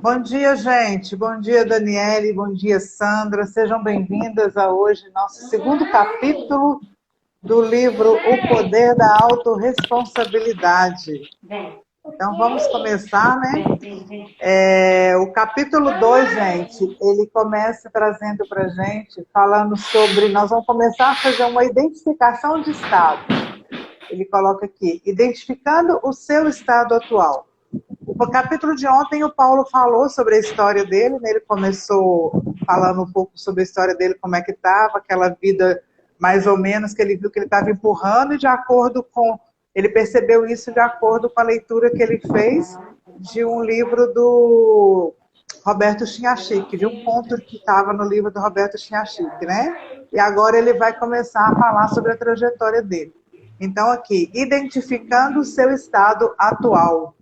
Bom dia, gente. Bom dia, Daniele. Bom dia, Sandra. Sejam bem-vindas a hoje nosso segundo capítulo do livro O Poder da Autorresponsabilidade. Então, vamos começar, né? O capítulo 2, gente, ele começa trazendo para a gente, falando sobre... Nós vamos começar a fazer uma identificação de estado. Ele coloca aqui, identificando o seu estado atual. No capítulo de ontem, o Paulo falou sobre a história dele, né? Ele começou falando um pouco sobre a história dele, como é que estava, aquela vida mais ou menos que ele viu que ele estava empurrando, e de acordo com... Ele percebeu isso de acordo com a leitura que ele fez de um livro do Roberto Chinachique, de um conto que estava no livro do Roberto Chinachique, né? E agora ele vai começar a falar sobre a trajetória dele. Então, aqui, identificando o seu estado atual.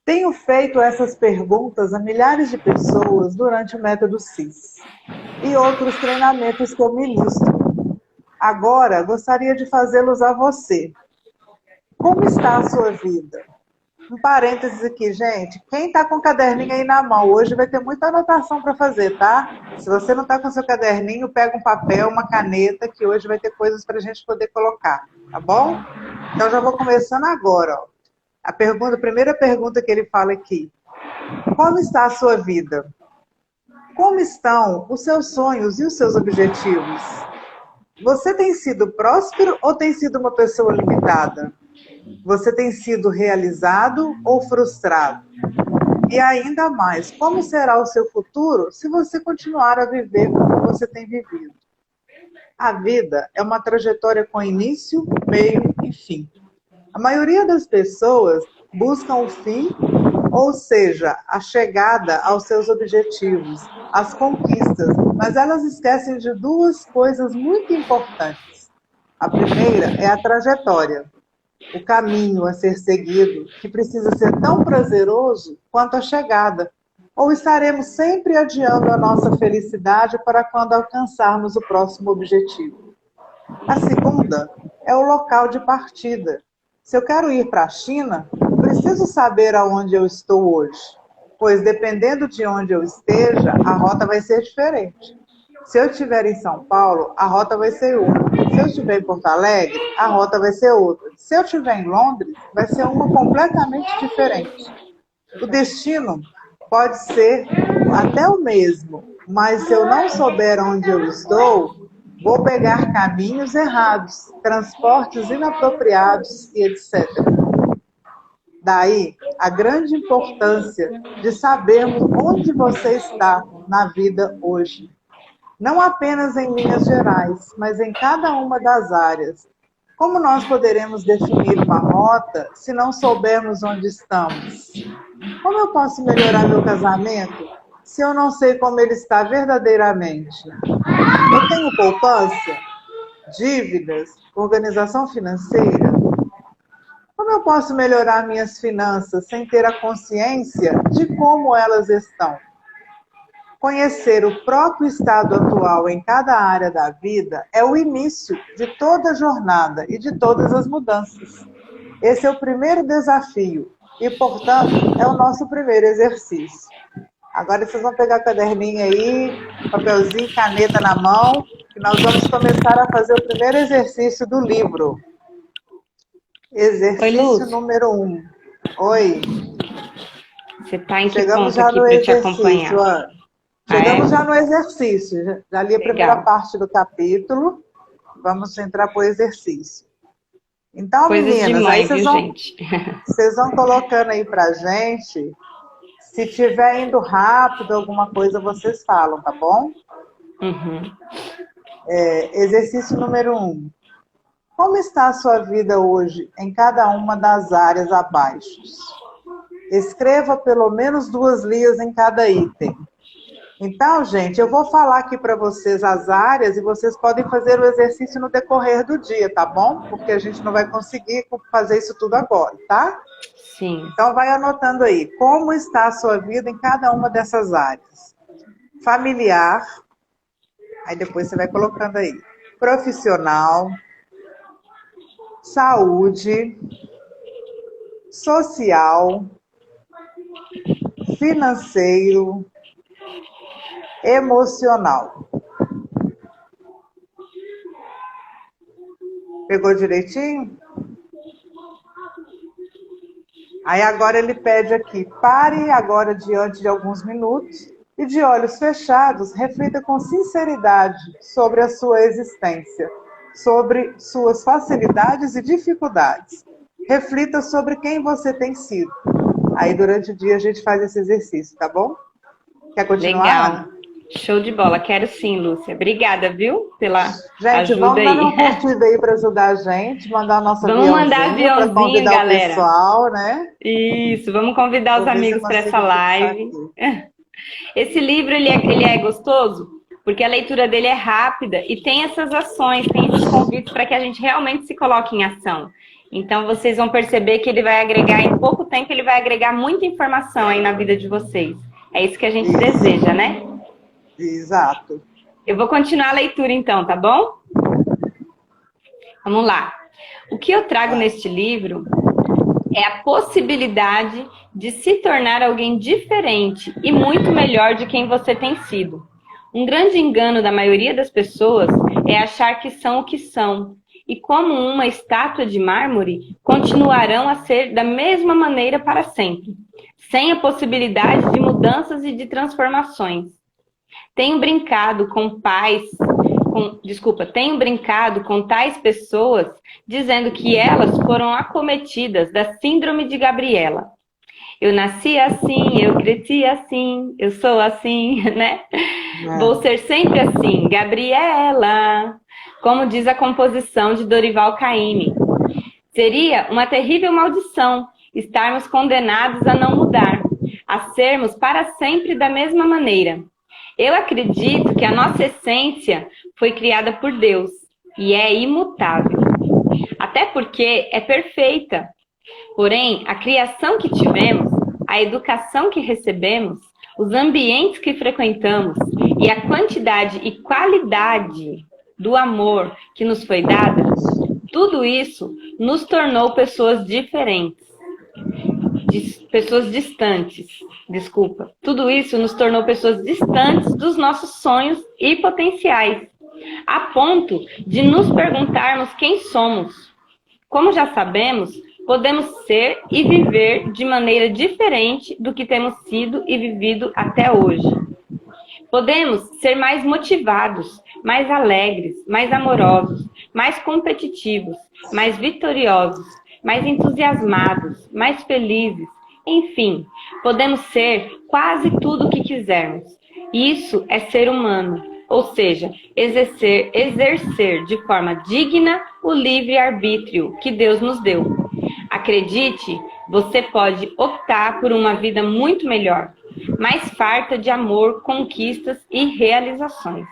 Tenho feito essas perguntas a milhares de pessoas durante o método CIS e outros treinamentos que eu ministro. Agora, gostaria de fazê-los a você. Como está a sua vida? Um parênteses aqui, gente. Quem está com o caderninho aí na mão, hoje vai ter muita anotação para fazer, tá? Se você não está com seu caderninho, pega um papel, uma caneta, que hoje vai ter coisas para a gente poder colocar, tá bom? Então, já vou começando agora, ó. A primeira pergunta que ele fala aqui. Como está a sua vida? Como estão os seus sonhos e os seus objetivos? Você tem sido próspero ou tem sido uma pessoa limitada? Você tem sido realizado ou frustrado? E ainda mais, como será o seu futuro se você continuar a viver como você tem vivido? A vida é uma trajetória com início, meio e fim. A maioria das pessoas buscam o fim, ou seja, a chegada aos seus objetivos, as conquistas, mas elas esquecem de duas coisas muito importantes. A primeira é a trajetória, o caminho a ser seguido, que precisa ser tão prazeroso quanto a chegada, ou estaremos sempre adiando a nossa felicidade para quando alcançarmos o próximo objetivo. A segunda é o local de partida. Se eu quero ir para a China, preciso saber aonde eu estou hoje, pois dependendo de onde eu esteja, a rota vai ser diferente. Se eu estiver em São Paulo, a rota vai ser uma. Se eu estiver em Porto Alegre, a rota vai ser outra. Se eu estiver em Londres, vai ser uma completamente diferente. O destino pode ser até o mesmo, mas se eu não souber onde eu estou, vou pegar caminhos errados, transportes inapropriados e etc. Daí a grande importância de sabermos onde você está na vida hoje. Não apenas em linhas gerais, mas em cada uma das áreas. Como nós poderemos definir uma rota se não soubermos onde estamos? Como eu posso melhorar meu casamento se eu não sei como ele está verdadeiramente? Eu tenho poupança, dívidas, organização financeira? Como eu posso melhorar minhas finanças sem ter a consciência de como elas estão? Conhecer o próprio estado atual em cada área da vida é o início de toda a jornada e de todas as mudanças. Esse é o primeiro desafio e, portanto, é o nosso primeiro exercício. Agora vocês vão pegar caderninho aí, papelzinho, caneta na mão, que nós vamos começar a fazer o primeiro exercício do livro. Exercício número 1. Oi. Você está em que Chegamos ponto já aqui no para eu te exercício, acompanhar? Ana. Chegamos já no exercício. Já li a primeira parte do capítulo. Vamos entrar para o exercício. Então, Coisas meninas, de mãe, aí gente? Vocês vão colocando aí pra gente. Se tiver indo rápido, alguma coisa, vocês falam, tá bom? Uhum. Exercício número 1. Como está a sua vida hoje em cada uma das áreas abaixo? Escreva pelo menos 2 linhas em cada item. Então, gente, eu vou falar aqui para vocês as áreas e vocês podem fazer o exercício no decorrer do dia, tá bom? Porque a gente não vai conseguir fazer isso tudo agora, tá? Sim. Então, vai anotando aí. Como está a sua vida em cada uma dessas áreas? Familiar. Aí depois você vai colocando aí. Profissional. Saúde. Social. financeiro, emocional. Pegou direitinho? Aí agora ele pede aqui, pare agora diante de alguns minutos e de olhos fechados, reflita com sinceridade sobre a sua existência, sobre suas facilidades e dificuldades. Reflita sobre quem você tem sido. Aí durante o dia a gente faz esse exercício, tá bom? Quer continuar, Legal. Ana? Show de bola. Quero sim, Lúcia. Obrigada, viu? Pela Gente, ajuda vamos dar aí. uma curtida aí para ajudar a gente, mandar o nosso Vamos mandar aviãozinho para aviãozinho, convidar galera. o pessoal, né? Isso, vamos convidar os Vou ver se eu amigos para essa consigo fixar live. aqui. Esse livro, ele é gostoso porque a leitura dele é rápida e tem essas ações, tem esses convites para que a gente realmente se coloque em ação. Então, vocês vão perceber que ele vai agregar, em pouco tempo, ele vai agregar muita informação aí na vida de vocês. É isso que a gente deseja, né? Exato. Eu vou continuar a leitura então, tá bom? Vamos lá. O que eu trago neste livro é a possibilidade de se tornar alguém diferente e muito melhor de quem você tem sido. Um grande engano da maioria das pessoas é achar que são o que são, e como uma estátua de mármore, continuarão a ser da mesma maneira para sempre, sem a possibilidade de mudanças e de transformações. Tenho brincado com tais pessoas dizendo que elas foram acometidas da síndrome de Gabriela. Eu nasci assim, eu cresci assim, eu sou assim, né? Vou ser sempre assim, Gabriela, como diz a composição de Dorival Caymmi. Seria uma terrível maldição estarmos condenados a não mudar, a sermos para sempre da mesma maneira. Eu acredito que a nossa essência foi criada por Deus e é imutável. Até porque é perfeita. Porém, a criação que tivemos, a educação que recebemos, os ambientes que frequentamos e a quantidade e qualidade do amor que nos foi dada, tudo isso nos tornou pessoas diferentes. Pessoas distantes, desculpa. Tudo isso nos tornou pessoas distantes dos nossos sonhos e potenciais, a ponto de nos perguntarmos quem somos. Como já sabemos, podemos ser e viver de maneira diferente do que temos sido e vivido até hoje. Podemos ser mais motivados, mais alegres, mais amorosos, mais competitivos, mais vitoriosos, mais entusiasmados, mais felizes, enfim, podemos ser quase tudo o que quisermos. Isso é ser humano, ou seja, exercer de forma digna o livre-arbítrio que Deus nos deu. Acredite, você pode optar por uma vida muito melhor, mais farta de amor, conquistas e realizações.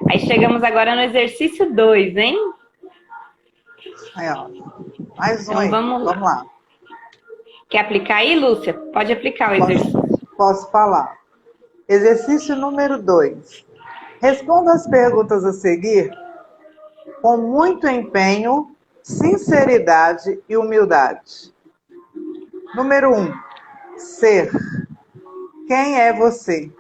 Aí chegamos agora no exercício 2, hein? Aí, ó. Mais um então, aí. Vamos lá. Quer aplicar aí, Lúcia? Pode aplicar o exercício. Posso falar. Exercício número 2. Responda as perguntas a seguir com muito empenho, sinceridade e humildade. Número 1. Ser. Quem é você?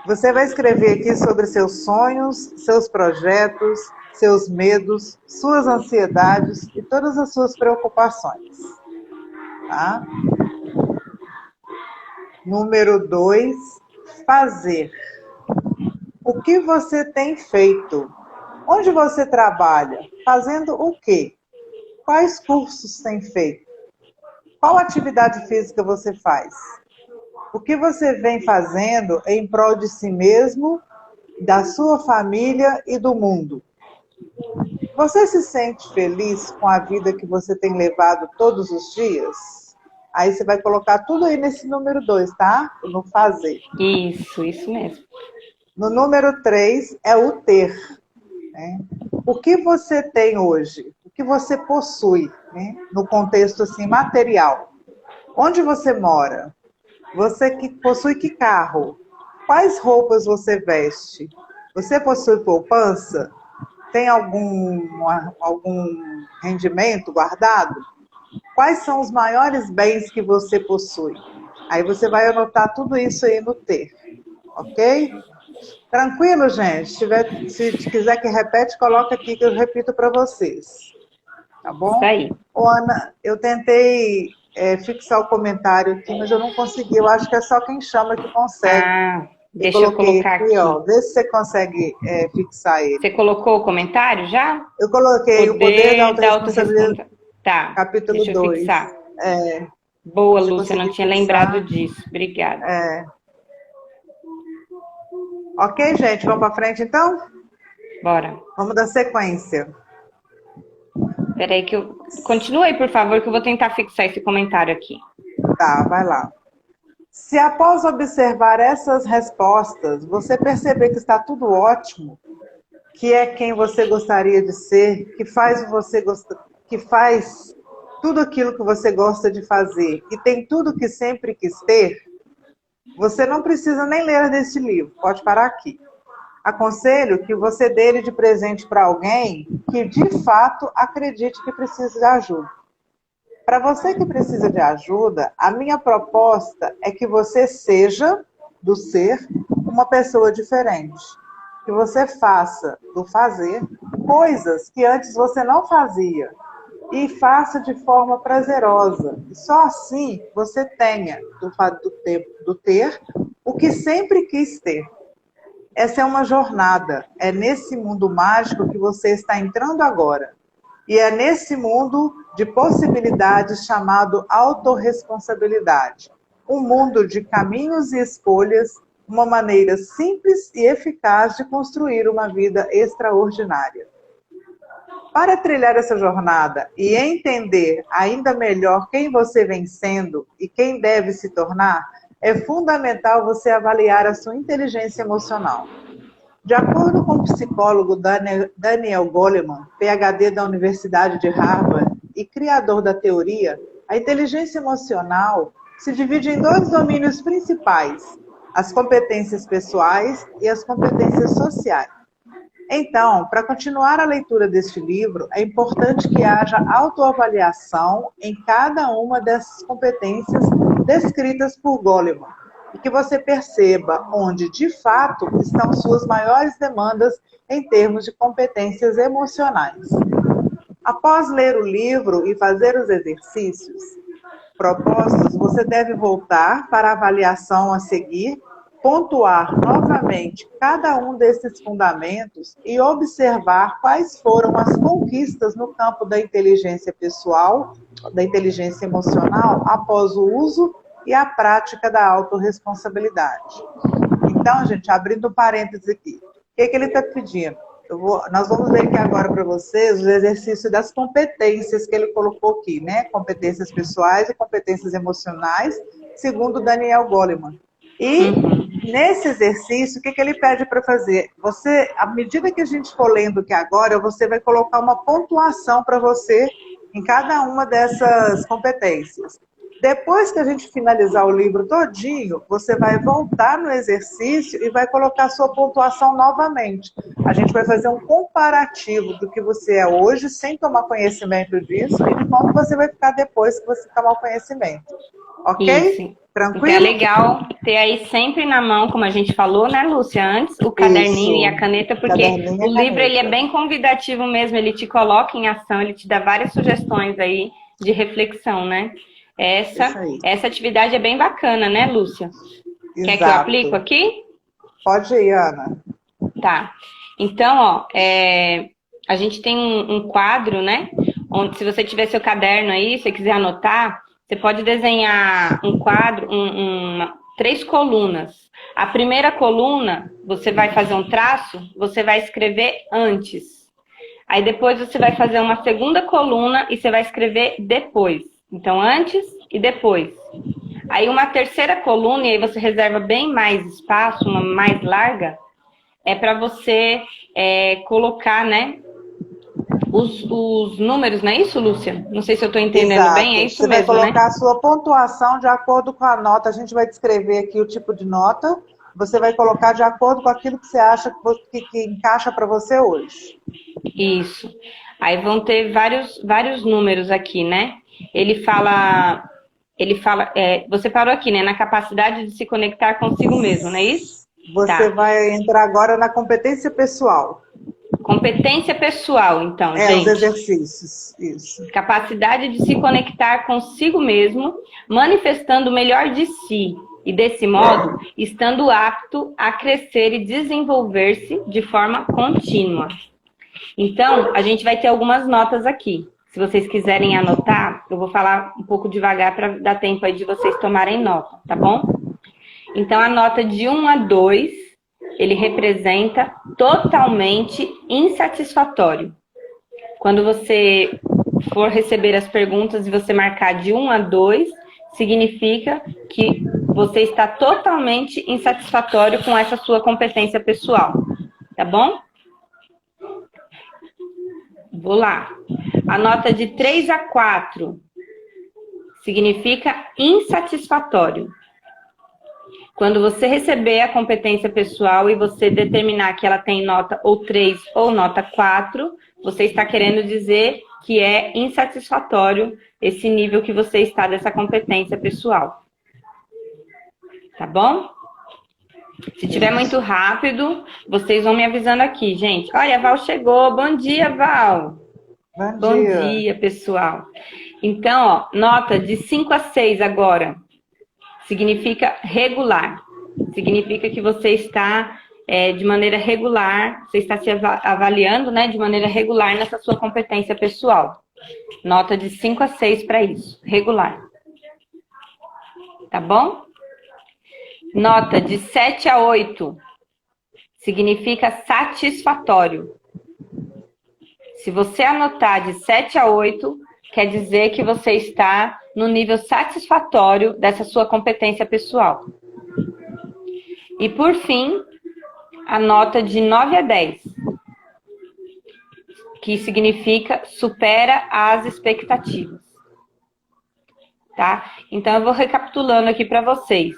Você vai escrever aqui sobre seus sonhos, seus projetos, seus medos, suas ansiedades e todas as suas preocupações. Tá? Número 2, fazer. O que você tem feito? Onde você trabalha? Fazendo o quê? Quais cursos tem feito? Qual atividade física você faz? O que você vem fazendo em prol de si mesmo, da sua família e do mundo? Você se sente feliz com a vida que você tem levado todos os dias? Aí você vai colocar tudo aí nesse número 2, tá? No fazer. Isso mesmo. No número 3 é o ter. Né? O que você tem hoje? O que você possui? Né? No contexto assim, material. Onde você mora? Você que possui que carro? Quais roupas você veste? Você possui poupança? Tem algum rendimento guardado? Quais são os maiores bens que você possui? Aí você vai anotar tudo isso aí no ter, ok? Tranquilo, gente? Se quiser que repete, coloca aqui que eu repito para vocês. Tá Isso bom? aí. Ô, Ana, eu tentei fixar o comentário aqui, mas eu não consegui. Eu acho que é só quem chama que consegue. Ah, Eu deixa eu coloquei colocar aqui, ó. aqui. Vê se você consegue fixar ele. Você colocou o comentário já? Eu coloquei o poder da Poder da autorresponsabilidade, autorresponsabilidade. Tá, capítulo deixa eu 2. fixar. É, Boa, se você Lúcia, não conseguir tinha lembrado fixar. disso. Obrigada. Ok, gente? Vamos para frente, então? Bora. Vamos dar sequência. Peraí que eu... Continue aí, por favor, que eu vou tentar fixar esse comentário aqui. Tá, vai lá. Se após observar essas respostas, você perceber que está tudo ótimo, que é quem você gostaria de ser, que faz tudo aquilo que você gosta de fazer e tem tudo que sempre quis ter, você não precisa nem ler desse livro, pode parar aqui. Aconselho que você dê ele de presente para alguém que de fato acredite que precisa de ajuda. Para você que precisa de ajuda, a minha proposta é que você seja, do ser, uma pessoa diferente. Que você faça, do fazer, coisas que antes você não fazia. E faça de forma prazerosa. E só assim você tenha, do ter, o que sempre quis ter. Essa é uma jornada. É nesse mundo mágico que você está entrando agora. E é nesse mundo de possibilidades chamado autorresponsabilidade. Um mundo de caminhos e escolhas, uma maneira simples e eficaz de construir uma vida extraordinária. Para trilhar essa jornada e entender ainda melhor quem você vem sendo e quem deve se tornar, é fundamental você avaliar a sua inteligência emocional. De acordo com o psicólogo Daniel Goleman, PhD da Universidade de Harvard e criador da teoria, a inteligência emocional se divide em dois domínios principais: as competências pessoais e as competências sociais. Então, para continuar a leitura deste livro, é importante que haja autoavaliação em cada uma dessas competências descritas por Goleman e que você perceba onde, de fato, estão suas maiores demandas em termos de competências emocionais. Após ler o livro e fazer os exercícios propostos, você deve voltar para a avaliação a seguir, pontuar novamente cada um desses fundamentos e observar quais foram as conquistas no campo da inteligência pessoal, da inteligência emocional, após o uso e a prática da autorresponsabilidade. Então, gente, abrindo parênteses aqui, o que ele está pedindo? Nós vamos ver aqui agora para vocês o exercício das competências que ele colocou aqui, né? Competências pessoais e competências emocionais, segundo Daniel Goleman. E nesse exercício, o que ele pede para fazer? Você, à medida que a gente for lendo aqui agora, você vai colocar uma pontuação para você em cada uma dessas competências. Depois que a gente finalizar o livro todinho, você vai voltar no exercício e vai colocar sua pontuação novamente. A gente vai fazer um comparativo do que você é hoje, sem tomar conhecimento disso, e de como você vai ficar depois que você tomar o conhecimento. Ok? Isso. Tranquilo? Então é legal ter aí sempre na mão, como a gente falou, né, Lúcia, antes, o caderninho e a caneta, porque o livro ele é bem convidativo mesmo, ele te coloca em ação, ele te dá várias sugestões aí de reflexão, né? Essa atividade é bem bacana, né, Lúcia? Exato. Quer que eu aplico aqui? Pode ir, Ana. Tá. Então, ó, a gente tem um quadro, né? Onde, se você tiver seu caderno aí, se você quiser anotar, você pode desenhar um quadro, 3 colunas. A primeira coluna, você vai fazer um traço, você vai escrever antes. Aí depois você vai fazer uma segunda coluna e você vai escrever depois. Então, antes e depois. Aí uma terceira coluna, e aí você reserva bem mais espaço, uma mais larga, é para você colocar, né, os números, não é isso, Lúcia? Não sei se eu estou entendendo Exato. bem, é isso você mesmo, vai colocar, né? a sua pontuação de acordo com a nota. A gente vai descrever aqui o tipo de nota. Você vai colocar de acordo com aquilo que você acha que encaixa para você hoje. Isso. Aí vão ter vários números aqui, né? Ele fala ele fala, você parou aqui, né? Na capacidade de se conectar consigo mesmo, não é isso? Você vai entrar agora na competência pessoal. Competência pessoal, então, gente. Os exercícios, isso. Capacidade de se conectar consigo mesmo, manifestando o melhor de si. E desse modo, estando apto a crescer e desenvolver-se de forma contínua. Então, a gente vai ter algumas notas aqui. Se vocês quiserem anotar, eu vou falar um pouco devagar para dar tempo aí de vocês tomarem nota, tá bom? Então, a nota de 1 a 2, ele representa totalmente insatisfatório. Quando você for receber as perguntas e você marcar de 1 a 2, significa que você está totalmente insatisfatório com essa sua competência pessoal, tá bom? Vou lá. A nota de 3 a 4 significa insatisfatório. Quando você receber a competência pessoal e você determinar que ela tem nota ou 3 ou nota 4, você está querendo dizer que é insatisfatório esse nível que você está dessa competência pessoal. Tá bom? Se tiver muito rápido, vocês vão me avisando aqui, gente. Olha, a Val chegou. Bom dia, Val. Bom dia, pessoal. Então, ó, nota de 5 a 6 agora. Significa regular. Significa que você está de maneira regular, você está se avaliando, né, de maneira regular nessa sua competência pessoal. Nota de 5 a 6 para isso. Regular. Tá bom? Nota de 7 a 8 significa satisfatório. Se você anotar de 7 a 8, quer dizer que você está no nível satisfatório dessa sua competência pessoal. E por fim, a nota de 9 a 10, que significa supera as expectativas. Tá? Então eu vou recapitulando aqui para vocês.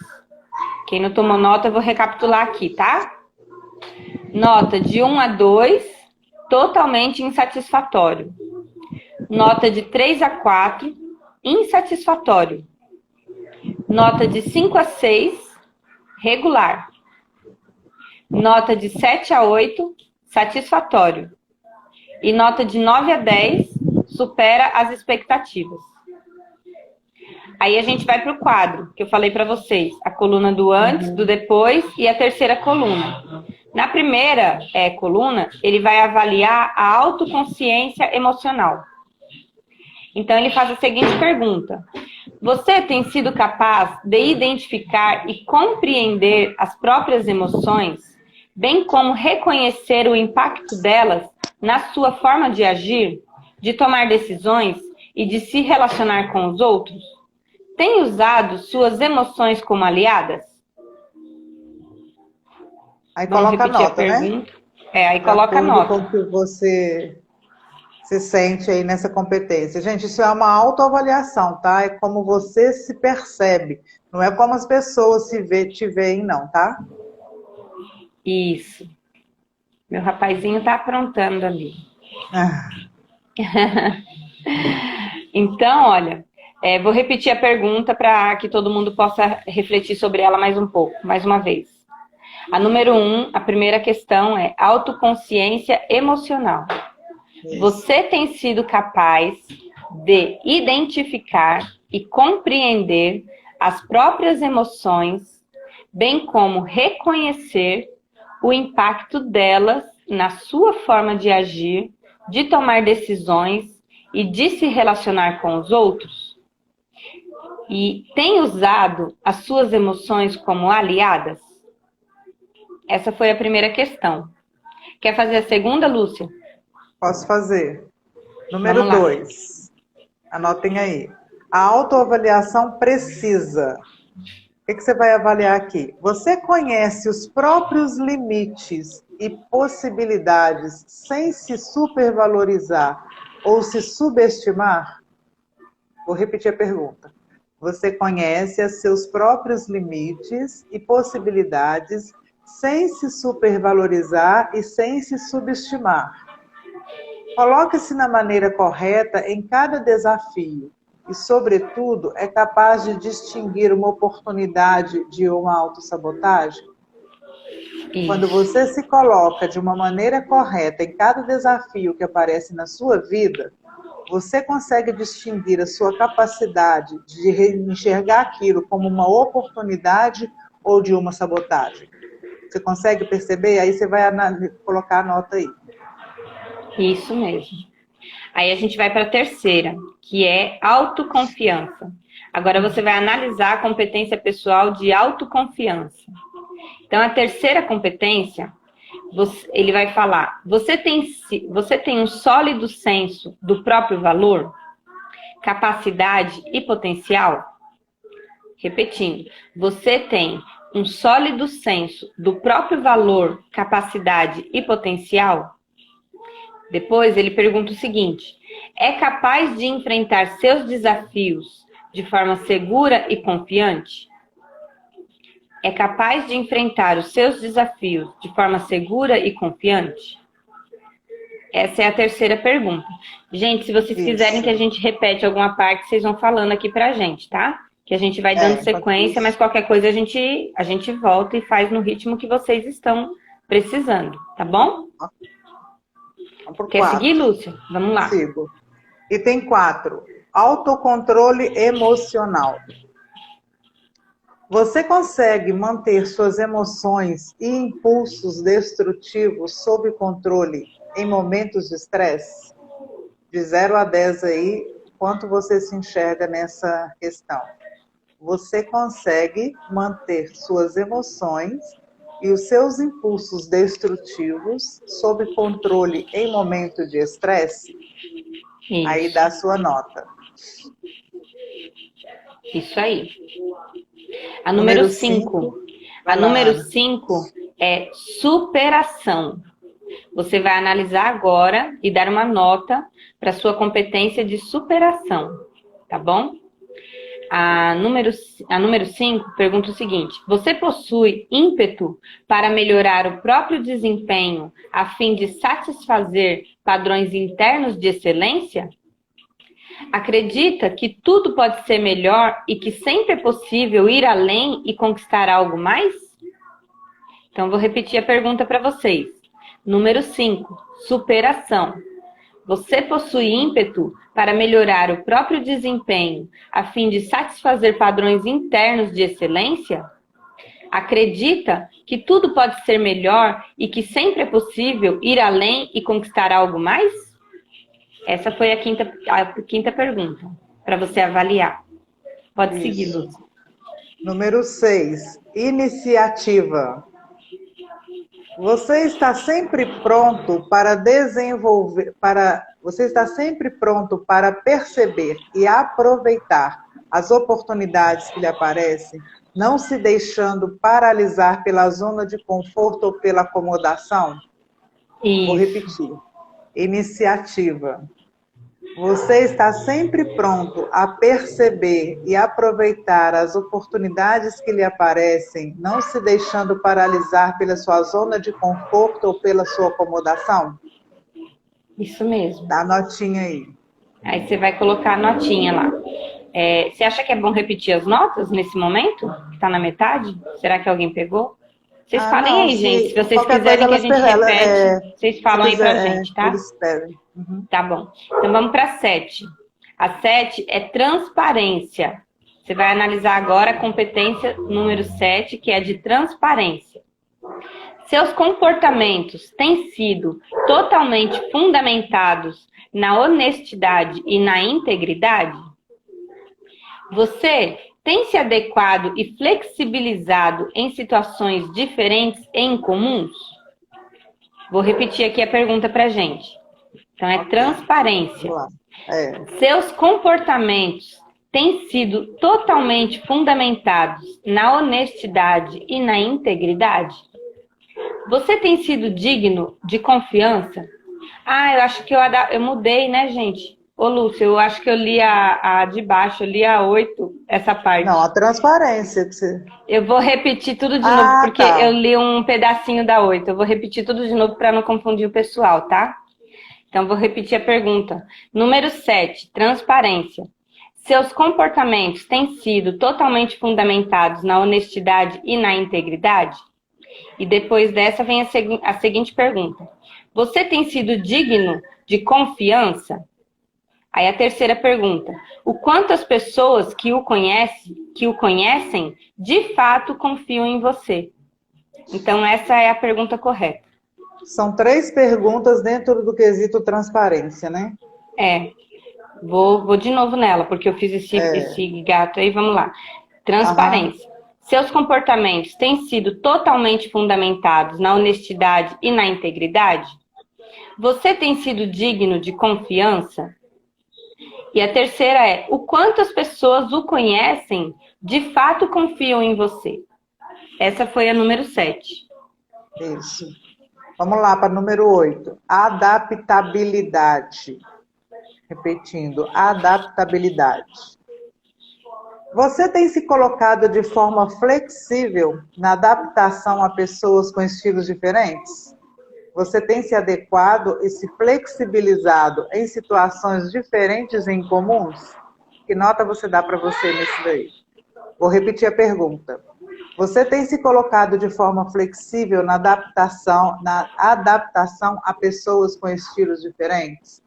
Quem não tomou nota, eu vou recapitular aqui, tá? Nota de 1 a 2, totalmente insatisfatório. Nota de 3 a 4, insatisfatório. Nota de 5 a 6, regular. Nota de 7 a 8, satisfatório. E nota de 9 a 10, supera as expectativas. Aí a gente vai para o quadro, que eu falei para vocês. A coluna do antes, do depois e a terceira coluna. Na primeira coluna, ele vai avaliar a autoconsciência emocional. Então, ele faz a seguinte pergunta. Você tem sido capaz de identificar e compreender as próprias emoções, bem como reconhecer o impacto delas na sua forma de agir, de tomar decisões e de se relacionar com os outros? Tem usado suas emoções como aliadas? Aí coloca a nota, né? Aí coloca a nota. Como que você se sente aí nessa competência. Gente, isso é uma autoavaliação, tá? É como você se percebe. Não é como as pessoas te veem, não, tá? Isso. Meu rapazinho tá aprontando ali. Então, olha, vou repetir a pergunta para que todo mundo possa refletir sobre ela mais um pouco, mais uma vez. A número 1, a primeira questão é autoconsciência emocional. Isso. Você tem sido capaz de identificar e compreender as próprias emoções, bem como reconhecer o impacto delas na sua forma de agir, de tomar decisões e de se relacionar com os outros? E tem usado as suas emoções como aliadas? Essa foi a primeira questão. Quer fazer a segunda, Lúcia? Posso fazer. Número 2. Anotem aí. A autoavaliação precisa. O que você vai avaliar aqui? Você conhece os próprios limites e possibilidades sem se supervalorizar ou se subestimar? Vou repetir a pergunta. Você conhece os seus próprios limites e possibilidades sem se supervalorizar e sem se subestimar? Coloque-se na maneira correta em cada desafio. e, sobretudo, é capaz de distinguir uma oportunidade de uma autossabotagem? Quando você se coloca de uma maneira correta em cada desafio que aparece na sua vida, você consegue distinguir a sua capacidade de enxergar aquilo como uma oportunidade ou de uma sabotagem. Você consegue perceber? Aí você vai colocar a nota aí. Isso mesmo. Aí a gente vai para a terceira, que é autoconfiança. Agora você vai analisar a competência pessoal de autoconfiança. Então, a terceira competência, ele vai falar, você tem um sólido senso do próprio valor, capacidade e potencial? Repetindo, você tem um sólido senso do próprio valor, capacidade e potencial? Depois ele pergunta o seguinte, é capaz de enfrentar seus desafios de forma segura e confiante? É capaz de enfrentar os seus desafios de forma segura e confiante? Essa é a terceira pergunta. Gente, se vocês quiserem que a gente repete alguma parte, vocês vão falando aqui pra gente, tá? Que a gente vai dando sequência, mas qualquer coisa a gente volta e faz no ritmo que vocês estão precisando, tá bom? Quer seguir, Lúcia? Vamos lá. Sigo. Item 4. Autocontrole emocional. Você consegue manter suas emoções e impulsos destrutivos sob controle em momentos de estresse? De 0 a 10 aí, quanto você se enxerga nessa questão? Você consegue manter suas emoções e os seus impulsos destrutivos sob controle em momento de estresse? Isso. Aí dá a sua nota. Isso aí. A número 5. A número 5 é superação. Você vai analisar agora e dar uma nota para sua competência de superação, tá bom? A número 5 pergunta o seguinte, você possui ímpeto para melhorar o próprio desempenho a fim de satisfazer padrões internos de excelência? Acredita que tudo pode ser melhor e que sempre é possível ir além e conquistar algo mais? Então, vou repetir a pergunta para vocês. Número 5, superação. Você possui ímpeto para melhorar o próprio desempenho a fim de satisfazer padrões internos de excelência? Acredita que tudo pode ser melhor e que sempre é possível ir além e conquistar algo mais? Essa foi a quinta pergunta, para você avaliar. Pode seguir, Lúcia. Número 6, iniciativa. Você está sempre pronto para perceber e aproveitar as oportunidades que lhe aparecem, não se deixando paralisar pela zona de conforto ou pela acomodação? Isso. Vou repetir. Iniciativa. Você está sempre pronto a perceber e aproveitar as oportunidades que lhe aparecem, não se deixando paralisar pela sua zona de conforto ou pela sua acomodação? Isso mesmo. Dá a notinha aí. Aí você vai colocar a notinha lá. Você acha que é bom repetir as notas nesse momento? Que está na metade? Será que alguém pegou? Vocês falem não, aí, gente. Se vocês quiserem que a gente repete, vocês falam aí pra gente, tá? Eles pedem. Uhum. Tá bom. Então vamos para 7. A 7 é transparência. Você vai analisar agora a competência número 7, que é de transparência. Seus comportamentos têm sido totalmente fundamentados na honestidade e na integridade? Você tem se adequado e flexibilizado em situações diferentes e incomuns? Vou repetir aqui a pergunta pra gente. Então, é transparência. Seus comportamentos têm sido totalmente fundamentados na honestidade e na integridade? Você tem sido digno de confiança? Eu acho que eu mudei, né, gente? Ô, Lúcia, eu acho que eu li a de baixo, eu li a 8, essa parte. Não, a transparência. Eu vou repetir tudo de novo, porque eu li um pedacinho da 8. Eu vou repetir tudo de novo para não confundir o pessoal, tá? Então, vou repetir a pergunta. Número 7, transparência. Seus comportamentos têm sido totalmente fundamentados na honestidade e na integridade? E depois dessa vem a seguinte pergunta. Você tem sido digno de confiança? Aí a terceira pergunta. O quanto as pessoas que o conhecem, de fato confiam em você? Então essa é a pergunta correta. São 3 perguntas dentro do quesito transparência, né? Vou de novo nela, porque eu fiz esse gato aí, vamos lá. Transparência. Seus comportamentos têm sido totalmente fundamentados na honestidade e na integridade? Você tem sido digno de confiança? E a terceira é, o quanto as pessoas o conhecem, de fato confiam em você? Essa foi a número 7. Isso. Vamos lá para número 8. Adaptabilidade. Repetindo, adaptabilidade. Você tem se colocado de forma flexível na adaptação a pessoas com estilos diferentes? Você tem se adequado e se flexibilizado em situações diferentes e incomuns? Que nota você dá para você nisso daí? Vou repetir a pergunta. Você tem se colocado de forma flexível na adaptação a pessoas com estilos diferentes?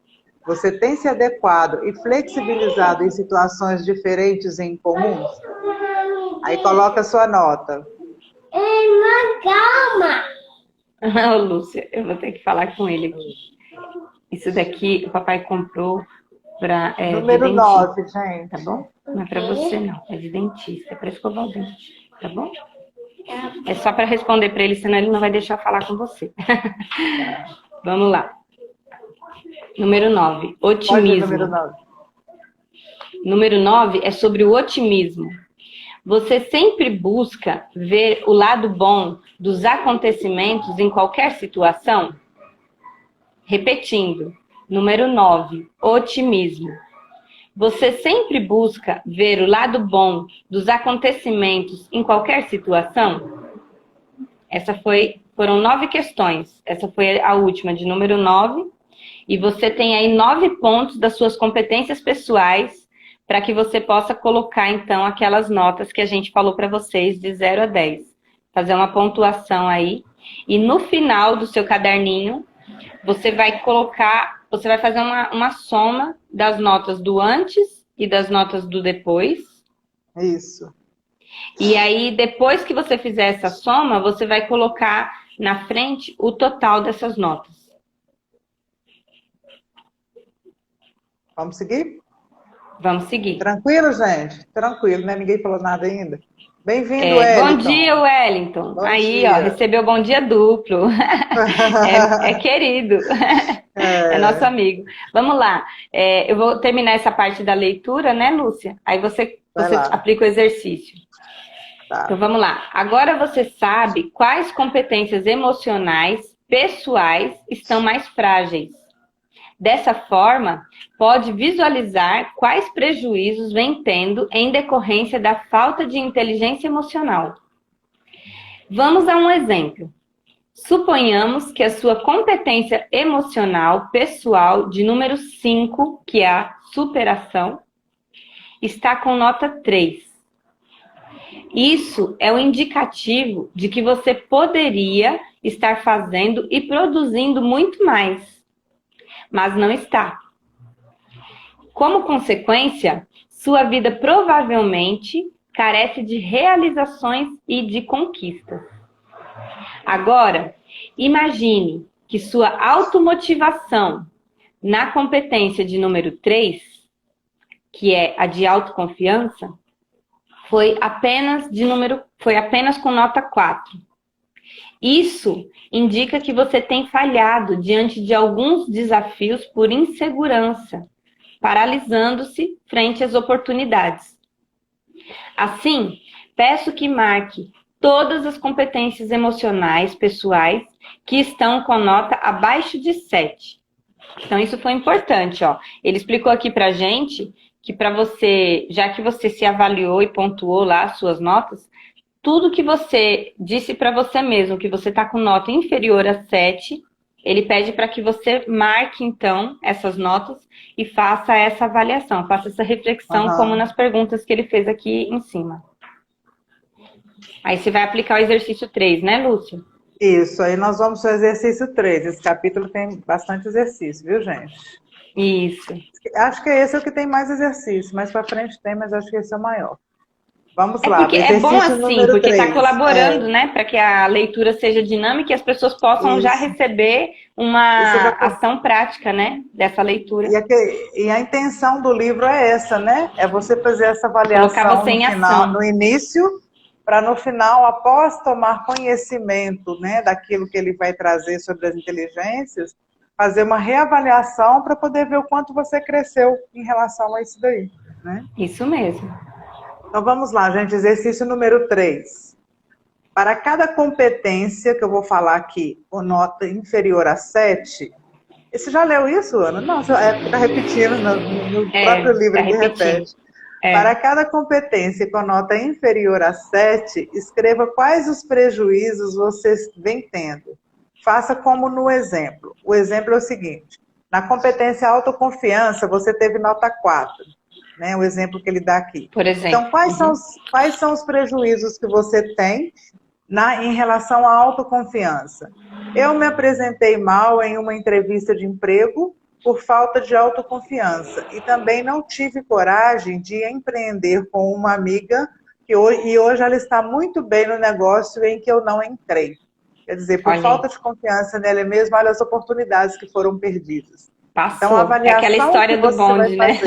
Você tem se adequado e flexibilizado em situações diferentes e incomuns? Aí coloca a sua nota. Calma! Ô, Lúcia, eu vou ter que falar com ele aqui. Isso daqui o papai comprou para número 9, gente. Tá bom? Não é para você, não. É de dentista. É para escovar o dente. Tá bom? É só para responder para ele, senão ele não vai deixar eu falar com você. Vamos lá. Número 9. Otimismo. Número 9. Número 9 é sobre o otimismo. Você sempre busca ver o lado bom dos acontecimentos em qualquer situação? Repetindo. Número 9. Otimismo. Você sempre busca ver o lado bom dos acontecimentos em qualquer situação? Foram 9 questões. Essa foi a última, de número 9. E você tem aí 9 pontos das suas competências pessoais para que você possa colocar, então, aquelas notas que a gente falou para vocês de 0 a 10. Fazer uma pontuação aí. E no final do seu caderninho, você vai fazer uma soma das notas do antes e das notas do depois. Isso. E aí, depois que você fizer essa soma, você vai colocar na frente o total dessas notas. Vamos seguir? Vamos seguir. Tranquilo, gente? Tranquilo, né? Ninguém falou nada ainda. Bem-vindo, Wellington. Bom dia, Wellington. Bom aí, dia. Ó, recebeu bom dia duplo. é querido. É nosso amigo. Vamos lá. Eu vou terminar essa parte da leitura, né, Lúcia? Aí você aplica o exercício. Tá. Então, vamos lá. Agora você sabe quais competências emocionais, pessoais, estão mais frágeis. Dessa forma, pode visualizar quais prejuízos vem tendo em decorrência da falta de inteligência emocional. Vamos a um exemplo. Suponhamos que a sua competência emocional pessoal de número 5, que é a superação, está com nota 3. Isso é um indicativo de que você poderia estar fazendo e produzindo muito mais, mas não está. Como consequência, sua vida provavelmente carece de realizações e de conquistas. Agora, imagine que sua automotivação na competência de número 3, que é a de autoconfiança, foi apenas com nota 4. Isso indica que você tem falhado diante de alguns desafios por insegurança, paralisando-se frente às oportunidades. Assim, peço que marque todas as competências emocionais pessoais que estão com nota abaixo de 7. Então, isso foi importante, ó. Ele explicou aqui pra gente que para você, já que você se avaliou e pontuou lá as suas notas, tudo que você disse para você mesmo, que você está com nota inferior a 7, ele pede para que você marque, então, essas notas e faça essa avaliação, faça essa reflexão, como nas perguntas que ele fez aqui em cima. Aí você vai aplicar o exercício 3, né, Lúcio? Isso, aí nós vamos para o exercício 3. Esse capítulo tem bastante exercício, viu, gente? Isso. Acho que esse é o que tem mais exercício. Mais para frente tem, mas acho que esse é o maior. Vamos lá, porque é bom assim, porque está 3. colaborando, né, para que a leitura seja dinâmica e as pessoas possam já receber uma ação prática, né, dessa leitura. E a intenção do livro é essa, né? É você fazer essa avaliação no final, no início, para no final, após tomar conhecimento, né, daquilo que ele vai trazer sobre as inteligências, fazer uma reavaliação para poder ver o quanto você cresceu em relação a isso daí, né? Isso mesmo. Então vamos lá, gente, exercício número 3. Para cada competência que eu vou falar aqui, com nota inferior a 7, você já leu isso, Ana? Não, está repetindo no próprio livro que repete. Para cada competência com nota inferior a 7, escreva quais os prejuízos você vem tendo. Faça como no exemplo. O exemplo é o seguinte: na competência autoconfiança, você teve nota 4. Né, o exemplo que ele dá aqui. Por exemplo. Então, quais são os prejuízos que você tem em relação à autoconfiança? Eu me apresentei mal em uma entrevista de emprego por falta de autoconfiança e também não tive coragem de empreender com uma amiga e hoje ela está muito bem no negócio em que eu não entrei. Quer dizer, por falta de confiança nela mesma, olha as oportunidades que foram perdidas. Passou. Então, a avaliação é aquela história do bonde, né?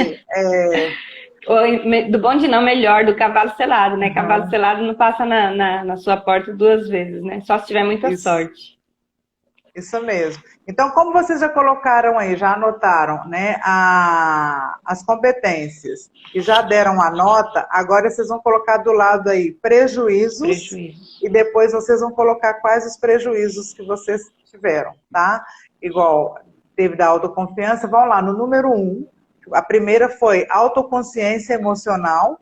Do bonde não, melhor, do cavalo selado, né? Cavalo selado não passa na sua porta 2 vezes, né? Só se tiver muita sorte. Isso mesmo. Então, como vocês já colocaram aí, já anotaram, né, as competências e já deram a nota, agora vocês vão colocar do lado aí prejuízos. E depois vocês vão colocar quais os prejuízos que vocês tiveram, tá? Igual teve da autoconfiança, vão lá no número 1. A primeira foi autoconsciência emocional.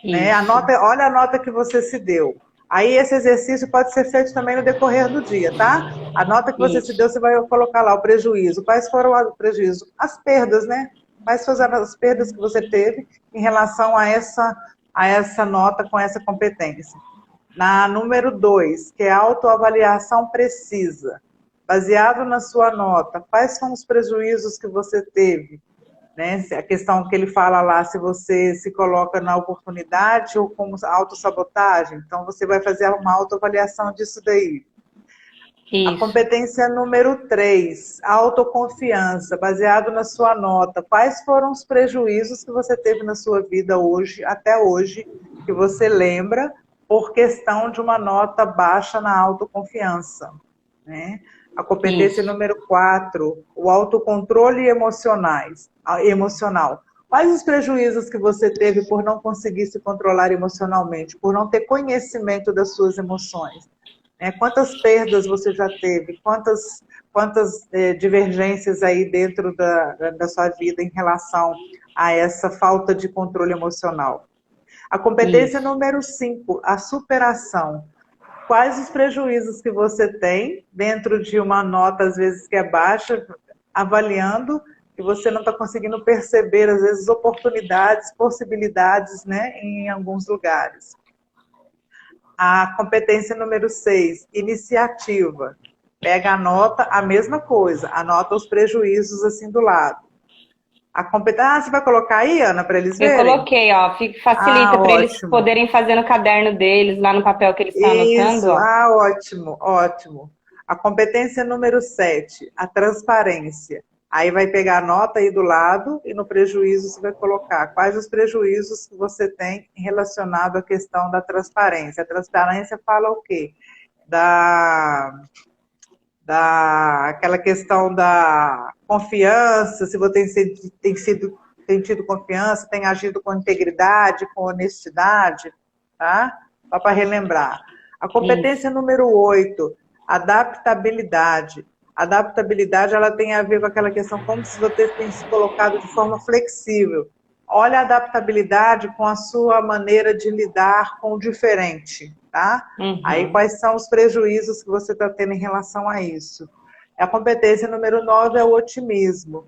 Né? Olha a nota que você se deu. Aí esse exercício pode ser feito também no decorrer do dia, tá? A nota que você se deu, você vai colocar lá o prejuízo. Quais foram os prejuízos? As perdas, né? Quais foram as perdas que você teve em relação a essa nota com essa competência? Na número 2, que é a autoavaliação precisa. Baseado na sua nota, quais são os prejuízos que você teve? Né? A questão que ele fala lá, se você se coloca na oportunidade ou como autossabotagem. Então, você vai fazer uma autoavaliação disso daí. Isso. A competência número 3, autoconfiança, baseado na sua nota. Quais foram os prejuízos que você teve na sua vida hoje, até hoje, que você lembra, por questão de uma nota baixa na autoconfiança, né? A competência número 4, o autocontrole emocional. Quais os prejuízos que você teve por não conseguir se controlar emocionalmente, por não ter conhecimento das suas emoções? Quantas perdas você já teve? Quantas divergências aí dentro da sua vida em relação a essa falta de controle emocional? A competência número 5, a superação. Quais os prejuízos que você tem dentro de uma nota, às vezes, que é baixa, avaliando que você não está conseguindo perceber, às vezes, oportunidades, possibilidades, né, em alguns lugares. A competência número 6, iniciativa. Pega a nota, a mesma coisa, anota os prejuízos assim do lado. A competência, você vai colocar aí, Ana, para eles verem? Eu coloquei, ó, facilita para eles poderem fazer no caderno deles, lá no papel que eles estão anotando. Isso, ótimo, ótimo. A competência número 7, a transparência. Aí vai pegar a nota aí do lado e no prejuízo você vai colocar quais os prejuízos que você tem relacionado à questão da transparência. A transparência fala o quê? Aquela questão da confiança, se você tem tido confiança, tem agido com integridade, com honestidade, tá? Só para relembrar. A competência número 8, adaptabilidade. Adaptabilidade, ela tem a ver com aquela questão como se você tem se colocado de forma flexível. Olha a adaptabilidade com a sua maneira de lidar com o diferente, tá? Aí, quais são os prejuízos que você está tendo em relação a isso? A competência número 9 é o otimismo.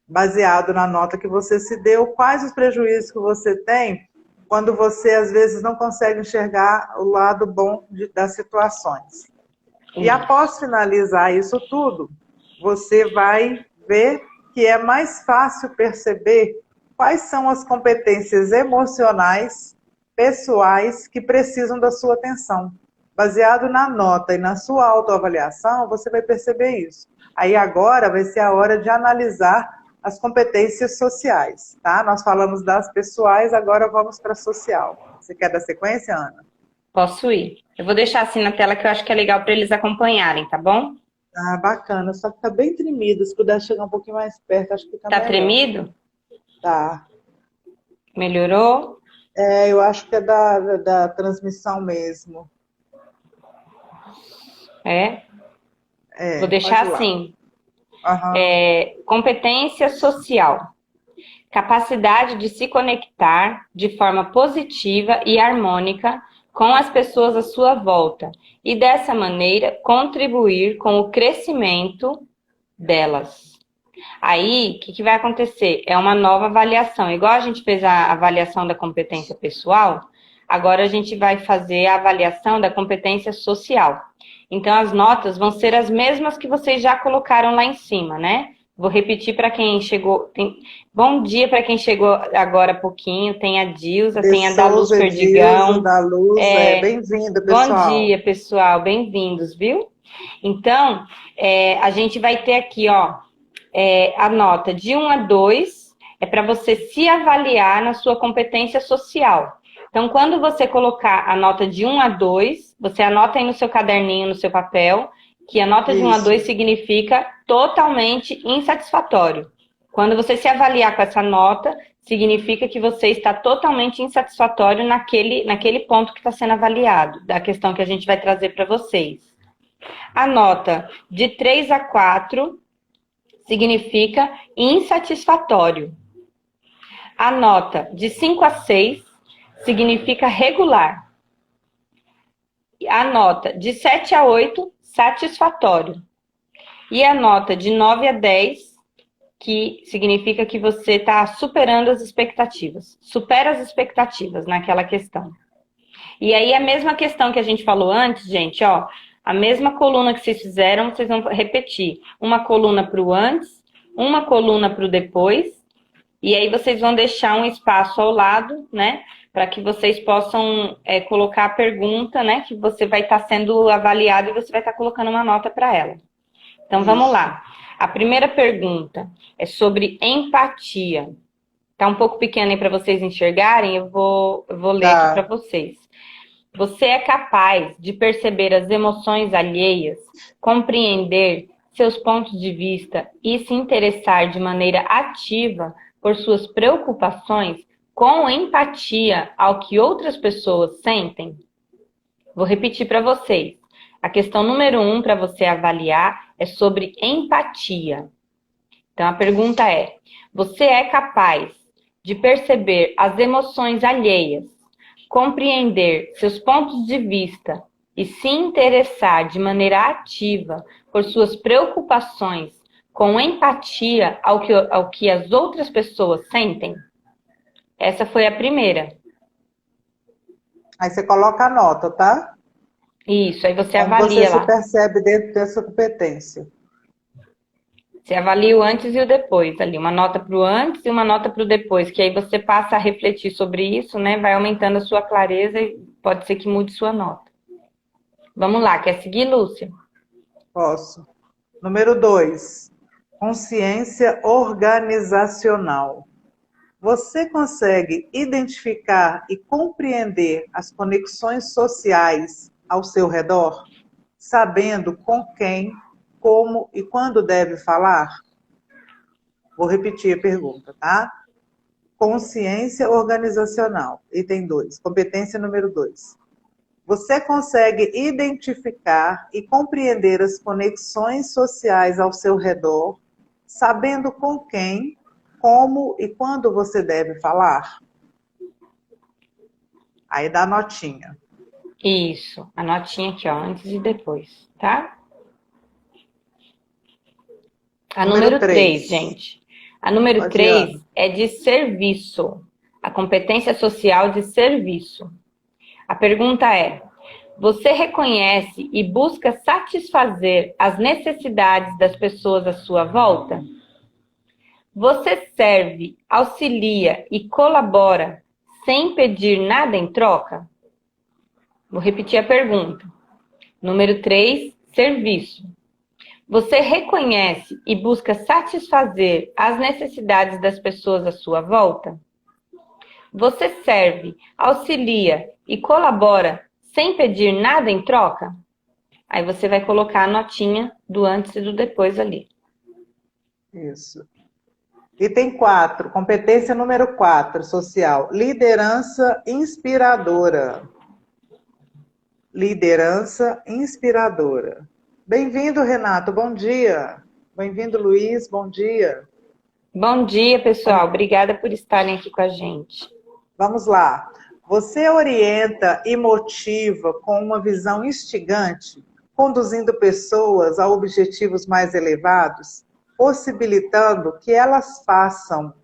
Baseado na nota que você se deu, quais os prejuízos que você tem quando você, às vezes, não consegue enxergar o lado bom das situações. E após finalizar isso tudo, você vai ver que é mais fácil perceber quais são as competências emocionais, pessoais, que precisam da sua atenção. Baseado na nota e na sua autoavaliação, você vai perceber isso. Aí agora vai ser a hora de analisar as competências sociais, tá? Nós falamos das pessoais, agora vamos para a social. Você quer dar sequência, Ana? Posso ir. Eu vou deixar assim na tela que eu acho que é legal para eles acompanharem, tá bom? Ah, bacana. Só que tá bem tremido. Se puder chegar um pouquinho mais perto, acho que fica Tá melhor. tremido? Tá. Melhorou? É, eu acho que é da transmissão mesmo. É? É, Vou deixar pode ir lá. assim. Aham. Competência social. Capacidade de se conectar de forma positiva e harmônica com as pessoas à sua volta e, dessa maneira, contribuir com o crescimento delas. Aí, o que vai acontecer? É uma nova avaliação. Igual a gente fez a avaliação da competência pessoal, agora a gente vai fazer a avaliação da competência social. Então, as notas vão ser as mesmas que vocês já colocaram lá em cima, né? Vou repetir para quem chegou. Bom dia para quem chegou agora há pouquinho. Tem a Dilza, De tem a da Luz Souza, Edilzo, Perdigão. da Luz. Bem-vindo, Bom pessoal. dia, pessoal. Bem-vindos, viu? Então, a gente vai ter aqui, ó, a nota de 1 a 2 é para você se avaliar na sua competência social. Então, quando você colocar a nota de 1 a 2, você anota aí no seu caderninho, no seu papel, que a nota de 1 a 2 significa totalmente insatisfatório. Quando você se avaliar com essa nota, significa que você está totalmente insatisfatório naquele ponto que está sendo avaliado, da questão que a gente vai trazer para vocês. A nota de 3 a 4 significa insatisfatório. A nota de 5 a 6 significa regular. A nota de 7 a 8, satisfatório. E a nota de 9 a 10, que significa que você está superando as expectativas. Supera as expectativas naquela questão. E aí a mesma questão que a gente falou antes, gente, ó, a mesma coluna que vocês fizeram, vocês vão repetir. Uma coluna para o antes, uma coluna para o depois, e aí vocês vão deixar um espaço ao lado, né, para que vocês possam colocar a pergunta, né, que você vai estar sendo avaliado e você vai estar colocando uma nota para ela. Então, vamos lá. A primeira pergunta é sobre empatia. Tá um pouco pequeno aí para vocês enxergarem, eu vou ler aqui para vocês. Você é capaz de perceber as emoções alheias, compreender seus pontos de vista e se interessar de maneira ativa por suas preocupações com empatia ao que outras pessoas sentem? Vou repetir para vocês. A questão número 1 para você avaliar é sobre empatia. Então, a pergunta é: você é capaz de perceber as emoções alheias, compreender seus pontos de vista e se interessar de maneira ativa por suas preocupações com empatia ao que as outras pessoas sentem? Essa foi a primeira. Aí você coloca a nota, tá? Isso, aí você Como avalia você se lá. percebe dentro dessa competência. Você avalia o antes e o depois ali, uma nota para o antes e uma nota para o depois, que aí você passa a refletir sobre isso, né? Vai aumentando a sua clareza e pode ser que mude sua nota. Vamos lá, quer seguir, Lúcia? Posso. Número 2, consciência organizacional. Você consegue identificar e compreender as conexões sociais ao seu redor, sabendo com quem, como e quando deve falar? Vou repetir a pergunta, tá? Consciência organizacional, item 2, competência número 2. Você consegue identificar e compreender as conexões sociais ao seu redor, sabendo com quem, como e quando você deve falar? Aí dá notinha. Isso, a notinha aqui, ó, antes e depois, tá? A número 3, 3. gente. A número 3 é de serviço. A competência social de serviço. A pergunta é: você reconhece e busca satisfazer as necessidades das pessoas à sua volta? Você serve, auxilia e colabora sem pedir nada em troca? Vou repetir a pergunta. Número 3, serviço. Você reconhece e busca satisfazer as necessidades das pessoas à sua volta? Você serve, auxilia e colabora sem pedir nada em troca? Aí você vai colocar a notinha do antes e do depois ali. Isso. Item 4, competência número 4, social. Liderança inspiradora. Liderança inspiradora. Bem-vindo, Renato, bom dia. Bem-vindo, Luiz, bom dia. Bom dia, pessoal. Obrigada por estarem aqui com a gente. Vamos lá. Você orienta e motiva com uma visão instigante, conduzindo pessoas a objetivos mais elevados, possibilitando que elas façam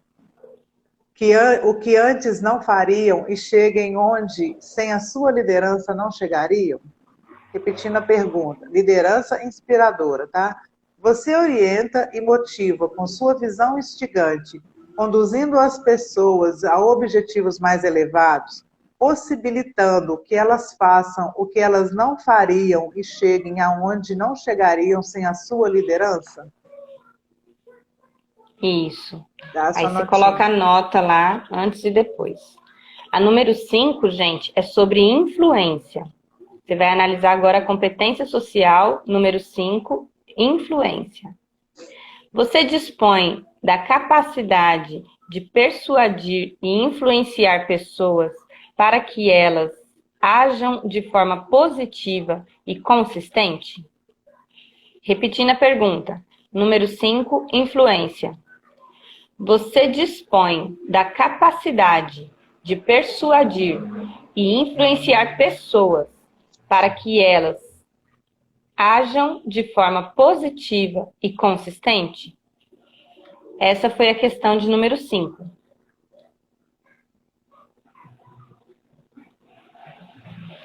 o que antes não fariam e cheguem onde, sem a sua liderança, não chegariam? Repetindo a pergunta, liderança inspiradora, tá? Você orienta e motiva com sua visão instigante, conduzindo as pessoas a objetivos mais elevados, possibilitando que elas façam o que elas não fariam e cheguem aonde não chegariam sem a sua liderança? Isso. Dá a Aí sua você notinha. coloca a nota lá, antes e depois. A número 5, gente, é sobre influência. Você vai analisar agora a competência social, número 5, influência. Você dispõe da capacidade de persuadir e influenciar pessoas para que elas ajam de forma positiva e consistente? Repetindo a pergunta. Número 5, influência. Você dispõe da capacidade de persuadir e influenciar pessoas para que elas ajam de forma positiva e consistente? Essa foi a questão de número 5.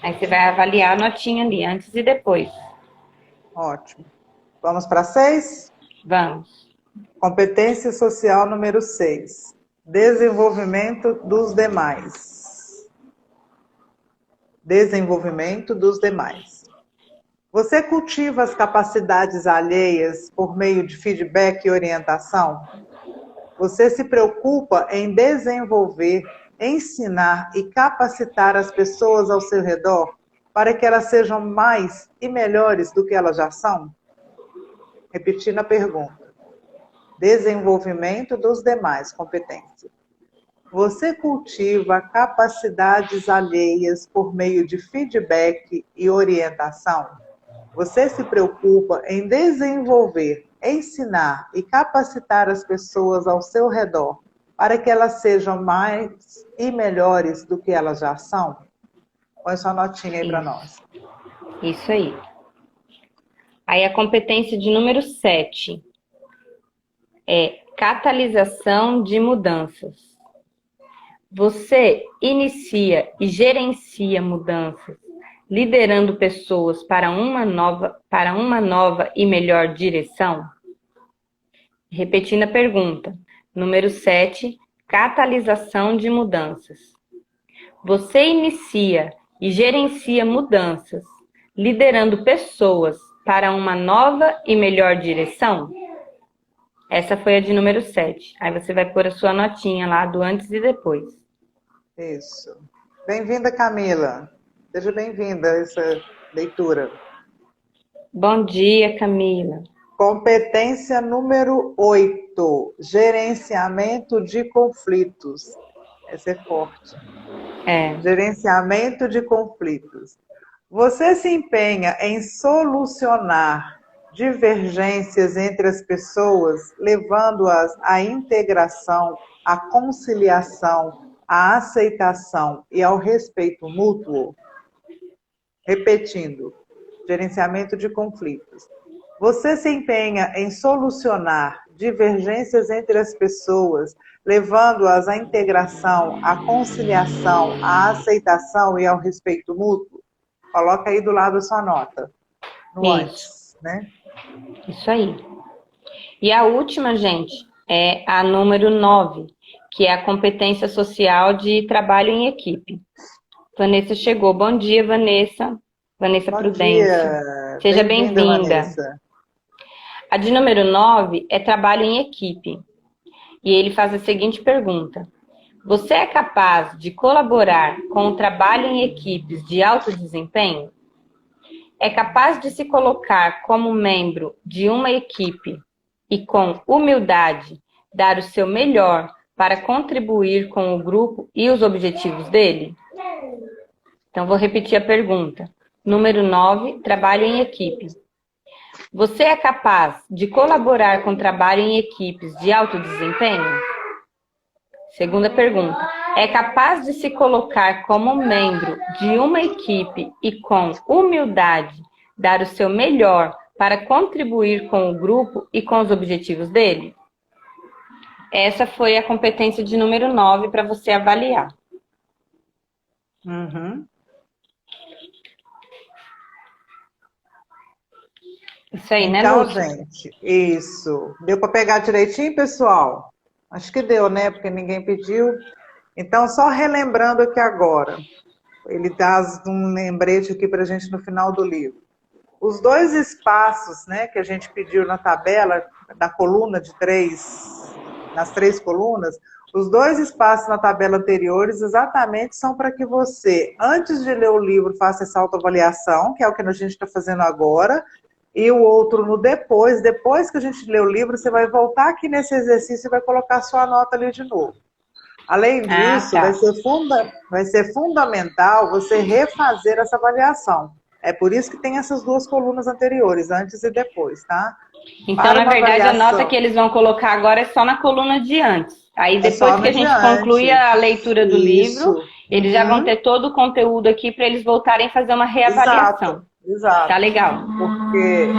Aí você vai avaliar a notinha ali, antes e depois. Ótimo. Vamos para 6? Vamos. Competência social número 6. Desenvolvimento dos demais. Desenvolvimento dos demais. Você cultiva as capacidades alheias por meio de feedback e orientação? Você se preocupa em desenvolver, ensinar e capacitar as pessoas ao seu redor para que elas sejam mais e melhores do que elas já são? Repetindo a pergunta. Desenvolvimento dos demais, competência. Você cultiva capacidades alheias por meio de feedback e orientação? Você se preocupa em desenvolver, ensinar e capacitar as pessoas ao seu redor para que elas sejam mais e melhores do que elas já são? Põe sua notinha aí para nós. Isso aí. Aí a competência de número 7 é catalisação de mudanças. Você inicia e gerencia mudanças, liderando pessoas para uma nova e melhor direção? Repetindo a pergunta. Número 7, catalisação de mudanças. Você inicia e gerencia mudanças, liderando pessoas para uma nova e melhor direção? Essa foi a de número 7. Aí você vai pôr a sua notinha lá do antes e depois. Isso. Bem-vinda, Camila. Seja bem-vinda a essa leitura. Bom dia, Camila. Competência número 8. Gerenciamento de conflitos. Essa é forte. Gerenciamento de conflitos. Você se empenha em solucionar divergências entre as pessoas, levando-as à integração, à conciliação, à aceitação e ao respeito mútuo? Repetindo, gerenciamento de conflitos. Você se empenha em solucionar divergências entre as pessoas, levando-as à integração, à conciliação, à aceitação e ao respeito mútuo? Coloca aí do lado a sua nota, no Isso, antes, né? isso aí. E a última, gente, é a número 9, que é a competência social de trabalho em equipe. Vanessa chegou. Bom dia, Vanessa. Vanessa Bom Prudente. dia, Seja bem-vinda, bem-vinda. Vanessa. A de número 9 é trabalho em equipe. E ele faz a seguinte pergunta: você é capaz de colaborar com o trabalho em equipes de alto desempenho? É capaz de se colocar como membro de uma equipe e, com humildade, dar o seu melhor para contribuir com o grupo e os objetivos dele? Então, vou repetir a pergunta. Número 9, trabalho em equipe. Você é capaz de colaborar com trabalho em equipes de alto desempenho? Segunda pergunta. É capaz de se colocar como membro de uma equipe e, com humildade, dar o seu melhor para contribuir com o grupo e com os objetivos dele? Essa foi a competência de número 9 para você avaliar. Uhum. Isso aí, né, Então, Lúcia? gente, isso. Deu para pegar direitinho, pessoal? Acho que deu, né? Porque ninguém pediu. Então, só relembrando aqui agora, ele dá um lembrete aqui para a gente no final do livro. Os dois espaços, né, que a gente pediu na tabela, da coluna de 3, nas 3 colunas, os dois espaços na tabela anteriores exatamente são para que você, antes de ler o livro, faça essa autoavaliação, que é o que a gente está fazendo agora, e o outro no depois. Depois que a gente lê o livro, você vai voltar aqui nesse exercício e vai colocar sua nota ali de novo. Além disso, tá. vai ser fundamental você refazer essa avaliação. É por isso que tem essas 2 colunas anteriores, antes e depois, tá? Então, na verdade, a nota que eles vão colocar agora é só na coluna de antes. Aí, depois que a gente conclui a leitura do livro, eles já vão ter todo o conteúdo aqui para eles voltarem a fazer uma reavaliação. Exato. Tá legal. Porque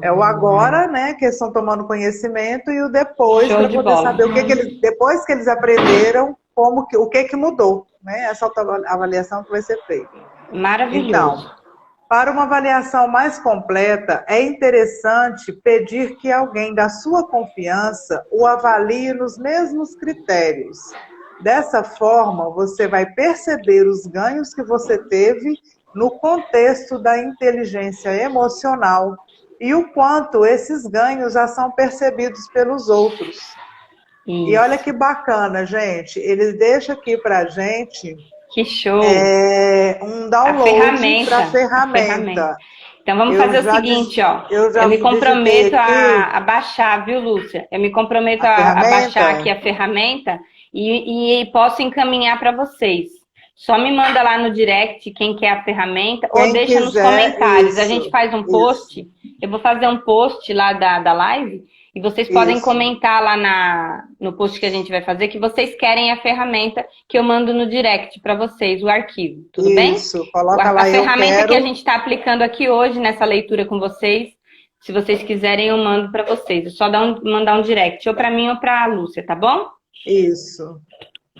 é o agora, né, que eles estão tomando conhecimento, e o depois, para poder saber o que eles, depois que eles aprenderam, o que mudou, né? Essa avaliação que vai ser feita. Maravilhoso. Então, para uma avaliação mais completa, é interessante pedir que alguém da sua confiança o avalie nos mesmos critérios. Dessa forma, você vai perceber os ganhos que você teve no contexto da inteligência emocional e o quanto esses ganhos já são percebidos pelos outros. Isso. E olha que bacana, gente. Ele deixa aqui pra gente... Que show! Um download para a ferramenta. Então vamos fazer o seguinte, ó. Eu me comprometo a baixar, viu, Lúcia? Eu me comprometo a baixar aqui a ferramenta e posso encaminhar para vocês. Só me manda lá no direct quem quer a ferramenta, ou deixa nos comentários. A gente faz um post. Eu vou fazer um post lá da live. E vocês podem comentar lá no post que a gente vai fazer que vocês querem a ferramenta que eu mando no direct para vocês, o arquivo. Tudo bem? Isso, coloca lá. A ferramenta que a gente está aplicando aqui hoje nessa leitura com vocês, se vocês quiserem, eu mando para vocês. É só mandar um direct, ou para mim ou para a Lúcia, tá bom? Isso.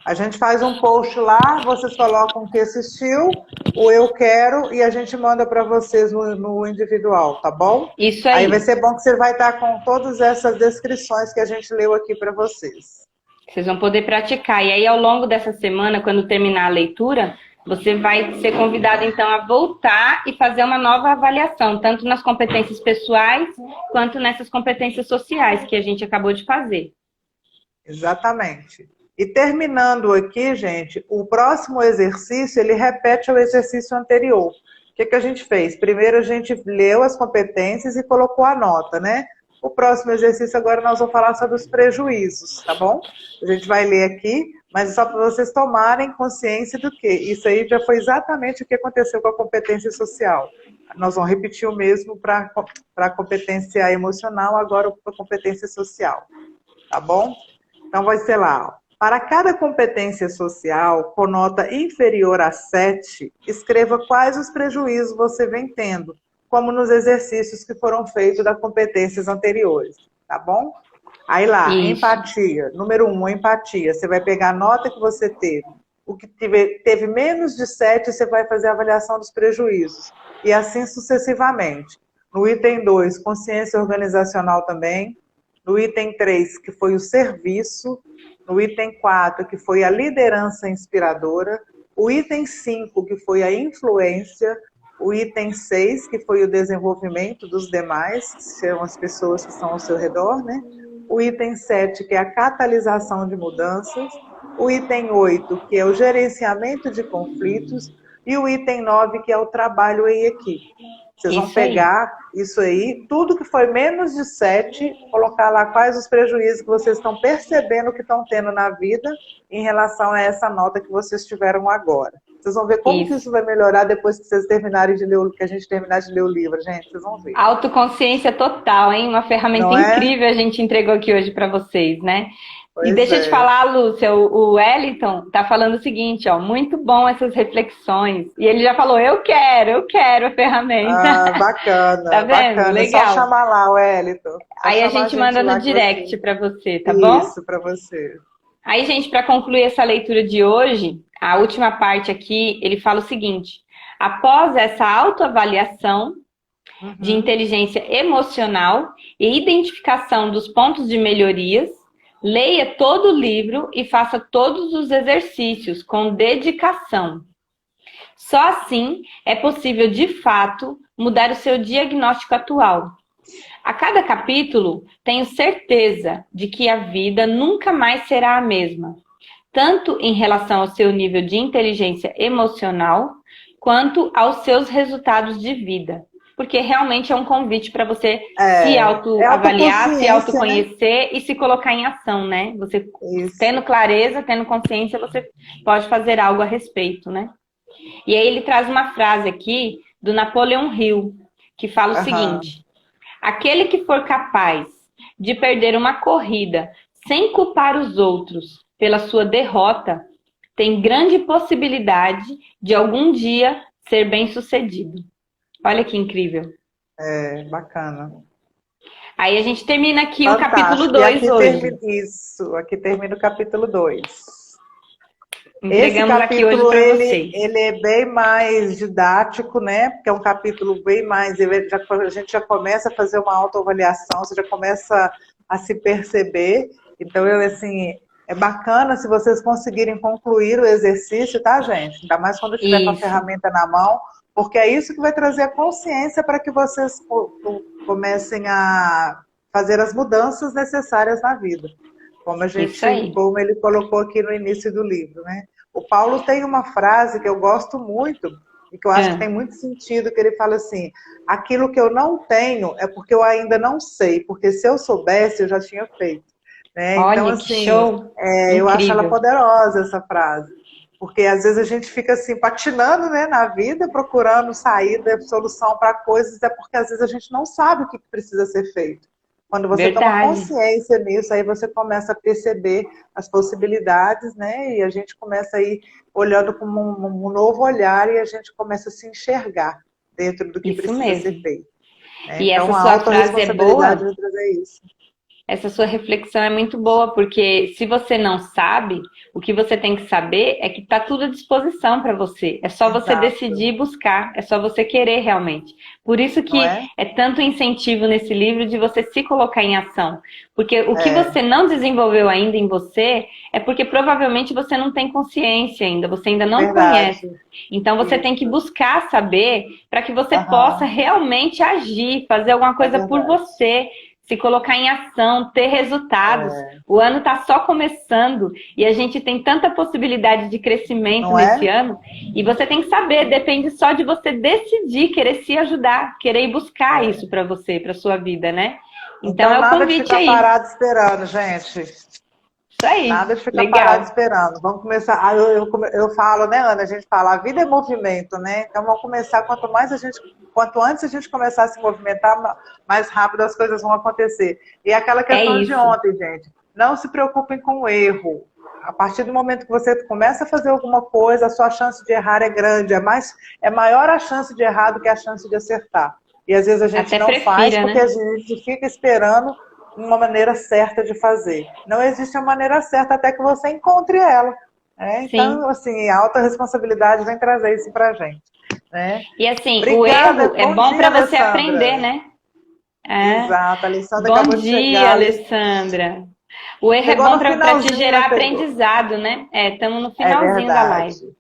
A gente faz um post lá, vocês colocam o que assistiu, o eu quero, e a gente manda para vocês no individual, tá bom? Isso aí. Aí vai ser bom que você vai estar com todas essas descrições que a gente leu aqui para vocês. Vocês vão poder praticar. E aí, ao longo dessa semana, quando terminar a leitura, você vai ser convidado, então, a voltar e fazer uma nova avaliação, tanto nas competências pessoais, quanto nessas competências sociais que a gente acabou de fazer. Exatamente. E terminando aqui, gente, o próximo exercício, ele repete o exercício anterior. O que a gente fez? Primeiro a gente leu as competências e colocou a nota, né? O próximo exercício agora nós vamos falar sobre os prejuízos, tá bom? A gente vai ler aqui, mas é só para vocês tomarem consciência do que isso aí já foi exatamente o que aconteceu com a competência social. Nós vamos repetir o mesmo para a competência emocional, agora para a competência social, tá bom? Então vai ser lá, ó. Para cada competência social com nota inferior a 7, escreva quais os prejuízos você vem tendo, como nos exercícios que foram feitos das competências anteriores, tá bom? Aí lá, Isso. empatia. Número 1, empatia. Você vai pegar a nota que você teve. O que teve menos de 7, você vai fazer a avaliação dos prejuízos. E assim sucessivamente. No item 2, consciência organizacional também. No item 3, que foi o serviço. No item 4, que foi a liderança inspiradora. O item 5, que foi a influência. O item 6, que foi o desenvolvimento dos demais, que são as pessoas que estão ao seu redor, né? O item 7, que é a catalisação de mudanças. O item 8, que é o gerenciamento de conflitos. E o item 9, que é o trabalho em equipe. Vocês vão pegar isso aí, tudo que foi menos de 7, colocar lá quais os prejuízos que vocês estão percebendo que estão tendo na vida em relação a essa nota que vocês tiveram agora. Vocês vão ver como que isso vai melhorar depois que vocês terminarem de ler que a gente terminar de ler o livro, gente. Vocês vão ver. Autoconsciência total, hein? Uma ferramenta incrível a gente entregou aqui hoje para vocês, né? E deixa eu te falar, Lúcia, o Wellington tá falando o seguinte, ó, muito bom essas reflexões. E ele já falou, eu quero a ferramenta. Ah, bacana, tá vendo? Bacana. Legal. É só chamar lá, Wellington. Aí a gente manda no direct para você, tá bom? Isso, para você. Aí, gente, para concluir essa leitura de hoje, a última parte aqui, ele fala o seguinte, após essa autoavaliação de inteligência emocional e identificação dos pontos de melhorias, leia todo o livro e faça todos os exercícios com dedicação. Só assim é possível, de fato, mudar o seu diagnóstico atual. A cada capítulo, tenho certeza de que a vida nunca mais será a mesma, tanto em relação ao seu nível de inteligência emocional, quanto aos seus resultados de vida. Porque realmente é um convite para você se autoavaliar, se autoconhecer, né? E se colocar em ação, né? Você tendo clareza, tendo consciência, você pode fazer algo a respeito, né? E aí ele traz uma frase aqui do Napoleon Hill, que fala o seguinte, aquele que for capaz de perder uma corrida sem culpar os outros pela sua derrota, tem grande possibilidade de algum dia ser bem-sucedido. Olha que incrível. É, bacana. Aí a gente termina aqui o capítulo 2 hoje. Isso, aqui termina o capítulo 2. Entregamos esse aqui hoje para vocês. Ele é bem mais didático, né? Porque é um capítulo bem mais... a gente já começa a fazer uma autoavaliação, você já começa a se perceber. Então, assim, é bacana se vocês conseguirem concluir o exercício, tá, gente? Ainda mais quando tiver com a ferramenta na mão, porque é isso que vai trazer a consciência para que vocês comecem a fazer as mudanças necessárias na vida. Como ele colocou aqui no início do livro, né? O Paulo tem uma frase que eu gosto muito e que eu acho que tem muito sentido, que ele fala assim, aquilo que eu não tenho é porque eu ainda não sei, porque se eu soubesse, eu já tinha feito. Né? Olha, então, assim, que show! Eu acho ela poderosa, essa frase. Porque às vezes a gente fica assim, patinando, né, na vida, procurando saída, solução para coisas, é porque às vezes a gente não sabe o que precisa ser feito. Quando você toma consciência nisso, aí você começa a perceber as possibilidades, né? E a gente começa a ir olhando com um novo olhar e a gente começa a se enxergar dentro do que precisa ser feito. Né? E então, essa sua frase é boa. De trazer isso. Essa sua reflexão é muito boa, porque se você não sabe, o que você tem que saber é que está tudo à disposição para você. É só você decidir buscar, é só você querer realmente. Por isso que é tanto incentivo nesse livro de você se colocar em ação. Porque o que você não desenvolveu ainda em você é porque provavelmente você não tem consciência ainda, você ainda não conhece. Então você tem que buscar saber para que você possa realmente agir, fazer alguma coisa por você. Se colocar em ação, ter resultados. O ano está só começando e a gente tem tanta possibilidade de crescimento nesse ano. E você tem que saber, depende só de você decidir, querer se ajudar, querer ir buscar isso para você, para sua vida, né? Então é o convite aí. Nada de ficar parado esperando, gente. Isso aí. Nada de ficar parado esperando. Vamos começar. Eu falo, né, Ana? A gente fala, a vida é movimento, né? Então vamos começar, quanto antes a gente começar a se movimentar, mais rápido as coisas vão acontecer. E aquela questão de ontem, gente. Não se preocupem com o erro. A partir do momento que você começa a fazer alguma coisa, a sua chance de errar é grande. É maior a chance de errar do que a chance de acertar. E às vezes a gente Até não prefira, faz porque né? a gente fica esperando uma maneira certa de fazer. Não existe a maneira certa até que você encontre ela. Né? Então, Sim. assim, a autorresponsabilidade vem trazer isso pra gente. Né? E assim, o Obrigada, erro é bom bom dia, para você aprender, Alessandra. né? É. Exato, a Alessandra Bom acabou de dia, chegar. Alessandra. O erro é Chegou bom no para te finalzinho, gerar né? Chegou. aprendizado, né? Estamos no É finalzinho da live. verdade,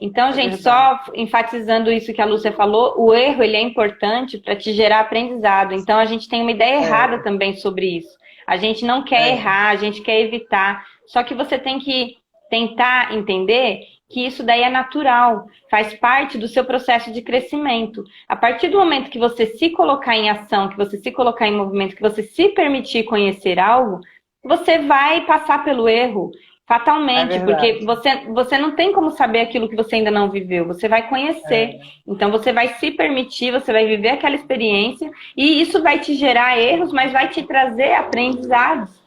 Então, é gente, verdade. só enfatizando isso que a Lúcia falou, o erro ele é importante para te gerar aprendizado. Então, a gente tem uma ideia errada também sobre isso. A gente não quer errar, a gente quer evitar. Só que você tem que tentar entender que isso daí é natural, faz parte do seu processo de crescimento. A partir do momento que você se colocar em ação, que você se colocar em movimento, que você se permitir conhecer algo, você vai passar pelo erro. É Fatalmente, porque verdade. você não tem como saber aquilo que você ainda não viveu, você vai conhecer. Então você vai se permitir, você vai viver aquela experiência e isso vai te gerar erros, mas vai te trazer aprendizados.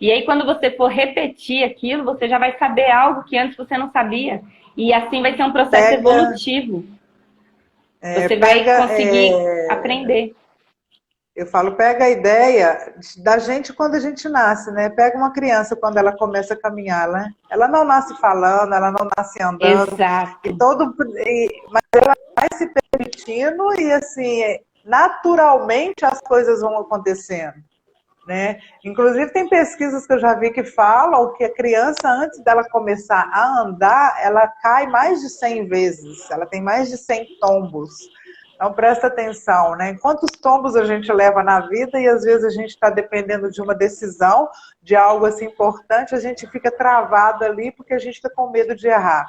E aí quando você for repetir aquilo, você já vai saber algo que antes você não sabia. E assim vai ser um processo Pega, evolutivo. Você vai pega, conseguir aprender. eu falo, pega a ideia da gente quando a gente nasce, né? Pega uma criança quando ela começa a caminhar, né? Ela não nasce falando, ela não nasce andando, Exato. mas ela vai se permitindo e assim, naturalmente as coisas vão acontecendo. Né? Inclusive tem pesquisas que eu já vi que falam que a criança, antes dela começar a andar, ela cai mais de 100 vezes, ela tem mais de 100 tombos. Então presta atenção, né? Quantos tombos a gente leva na vida e às vezes a gente está dependendo de uma decisão, de algo assim importante, a gente fica travado ali porque a gente está com medo de errar.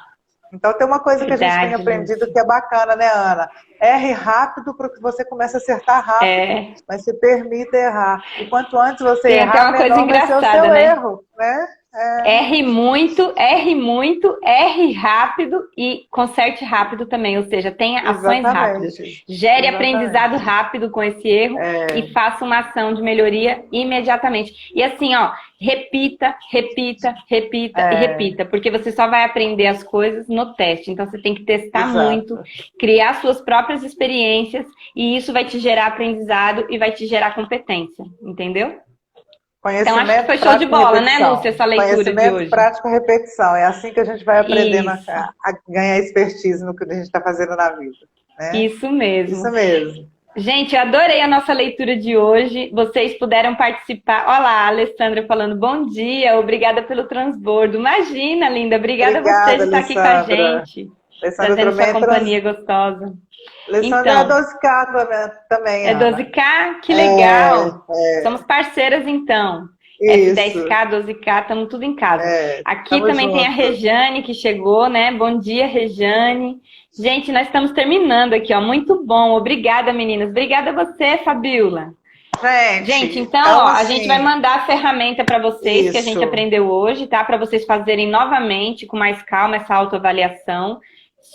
Então tem uma coisa que a gente tem Verdade, aprendido Lúcia. que é bacana, né, Ana? Erre rápido para que você comece a acertar rápido, É, mas se permita errar. E quanto antes você tem até errar, uma coisa menor vai ser o engraçada, seu né? erro, né? Erre muito, erre rápido e conserte rápido também, ou seja, tenha ações rápidas. Exatamente. Gere aprendizado Exatamente. rápido com esse erro e faça uma ação de melhoria imediatamente. E assim, ó, repita, repita, repita e repita, porque você só vai aprender as coisas no teste. Então você tem que testar muito, Exato. criar suas próprias experiências e isso vai te gerar aprendizado e vai te gerar competência, entendeu? Então, acho que Conhecimento, foi show de prática e bola, né, Lúcia, repetição. essa leitura de Conhecimento, hoje. prática e repetição. É assim que a gente vai aprendendo Isso, a ganhar expertise no que a gente está fazendo na vida. Né? isso mesmo. Isso mesmo. Gente, eu adorei a nossa leitura de hoje. Vocês puderam participar. Olha lá, a Alessandra falando bom dia, obrigada pelo transbordo. Imagina, linda, obrigada a você Obrigada, de estar aqui com a Alessandra. gente, Alessandra trazendo sua também companhia gostosa. Alessandra é Então, 12K também, é Ana. 12K? Que É, legal! Somos parceiras, então. isso. F10K, 12K, estamos tudo em casa. Aqui Tamo também tem a junto. Rejane que chegou, né? Bom dia, Rejane. Gente, nós estamos terminando aqui, ó. Muito bom. Obrigada, meninas. Obrigada a você, Fabiola. Gente, então, ó, a gente vai assim, mandar a ferramenta para vocês que a gente isso. aprendeu hoje, tá? Para vocês fazerem novamente, com mais calma, essa autoavaliação.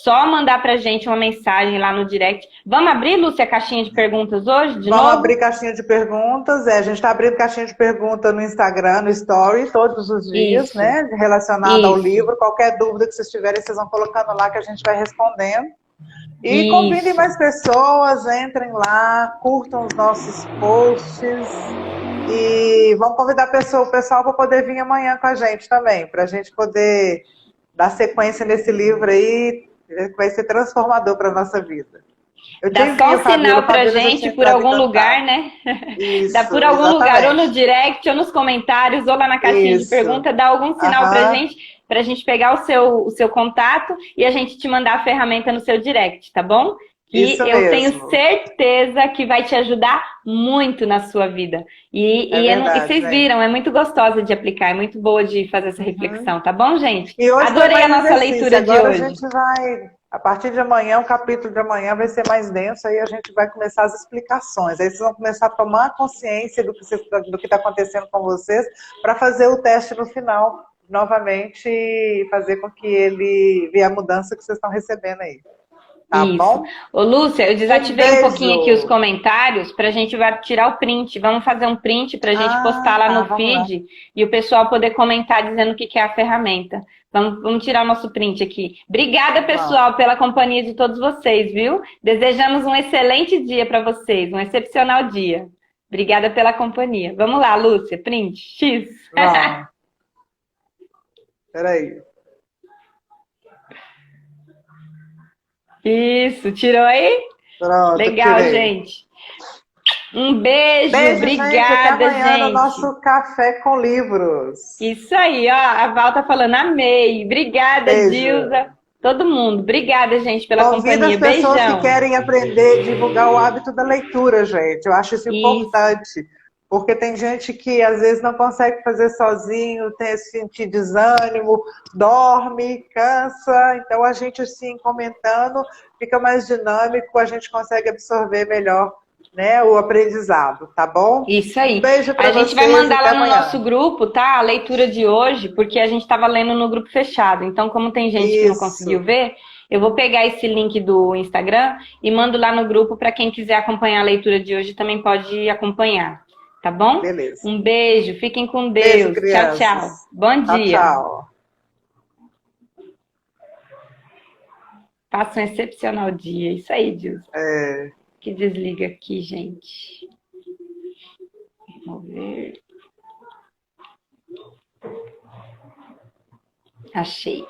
Só mandar pra gente uma mensagem lá no direct. Vamos abrir, Lúcia, a caixinha de perguntas hoje, de novo? Vamos abrir caixinha de perguntas. A gente está abrindo caixinha de perguntas no Instagram, no Story, todos os dias, Isso. né? Relacionado ao Isso. livro. Qualquer dúvida que vocês tiverem, vocês vão colocando lá que a gente vai respondendo. E Isso. convidem mais pessoas, entrem lá, curtam os nossos posts e vão convidar o pessoal para poder vir amanhã com a gente também, para a gente poder dar sequência nesse livro aí, que vai ser transformador para a nossa vida. Dá só um sinal pra gente por algum lugar, né? Isso, dá por algum lugar, ou no direct, ou nos comentários, ou lá na caixinha de pergunta, dá algum sinal pra gente pegar o seu contato e a gente te mandar a ferramenta no seu direct, tá bom? E Isso eu mesmo. tenho certeza que vai te ajudar muito na sua vida. E vocês viram, é muito gostosa de aplicar, é muito boa de fazer essa reflexão, tá bom, gente? E hoje adorei a nossa leitura de hoje. Agora a gente vai, a partir de amanhã, o capítulo de amanhã vai ser mais denso, aí a gente vai começar as explicações. Aí vocês vão começar a tomar consciência do que está acontecendo com vocês, para fazer o teste no final, novamente, e fazer com que ele veja a mudança que vocês estão recebendo aí. tá Isso. bom? Ô, Lúcia, eu desativei um pouquinho aqui os beijo. comentários para a gente vai tirar o print. Vamos fazer um print para a gente postar lá Tá, no vamos lá. feed e o pessoal poder comentar dizendo o que que é a ferramenta. Vamos tirar o nosso print aqui. Obrigada, pessoal, pela companhia de todos vocês, viu? Desejamos um excelente dia para vocês, um excepcional dia. Obrigada pela companhia. Vamos lá, Lúcia, print, X. Vamos. Peraí. Isso, tirou aí? Pronto, Legal, tirei. gente. Um beijo, Beijo, gente. Até obrigada, amanhã no gente. nosso Café com Livros. Isso aí, ó. A Val tá falando, amei. Obrigada, Beijo. Dilza. Todo mundo. Obrigada, gente, pela Convido as companhia. pessoas Beijão. que querem aprender, divulgar o hábito da leitura, gente. Eu acho isso importante. Porque tem gente que às vezes não consegue fazer sozinho, tem esse sentir desânimo, dorme, cansa. Então a gente assim comentando fica mais dinâmico, a gente consegue absorver melhor, né, o aprendizado, tá bom? Isso aí. Um beijo para A gente vocês, vai mandar lá até no amanhã. nosso grupo, tá? A leitura de hoje, porque a gente estava lendo no grupo fechado. Então, como tem gente que não Isso. conseguiu ver, eu vou pegar esse link do Instagram e mando lá no grupo para quem quiser acompanhar a leitura de hoje também pode acompanhar. Tá bom? Beleza. Um beijo, fiquem com Beijo, Deus. Tchau, crianças. tchau. Bom Tchau, dia. tchau. Faça um excepcional dia. Isso aí, Dilson. É. Que desliga aqui, gente. Vamos ver. Achei.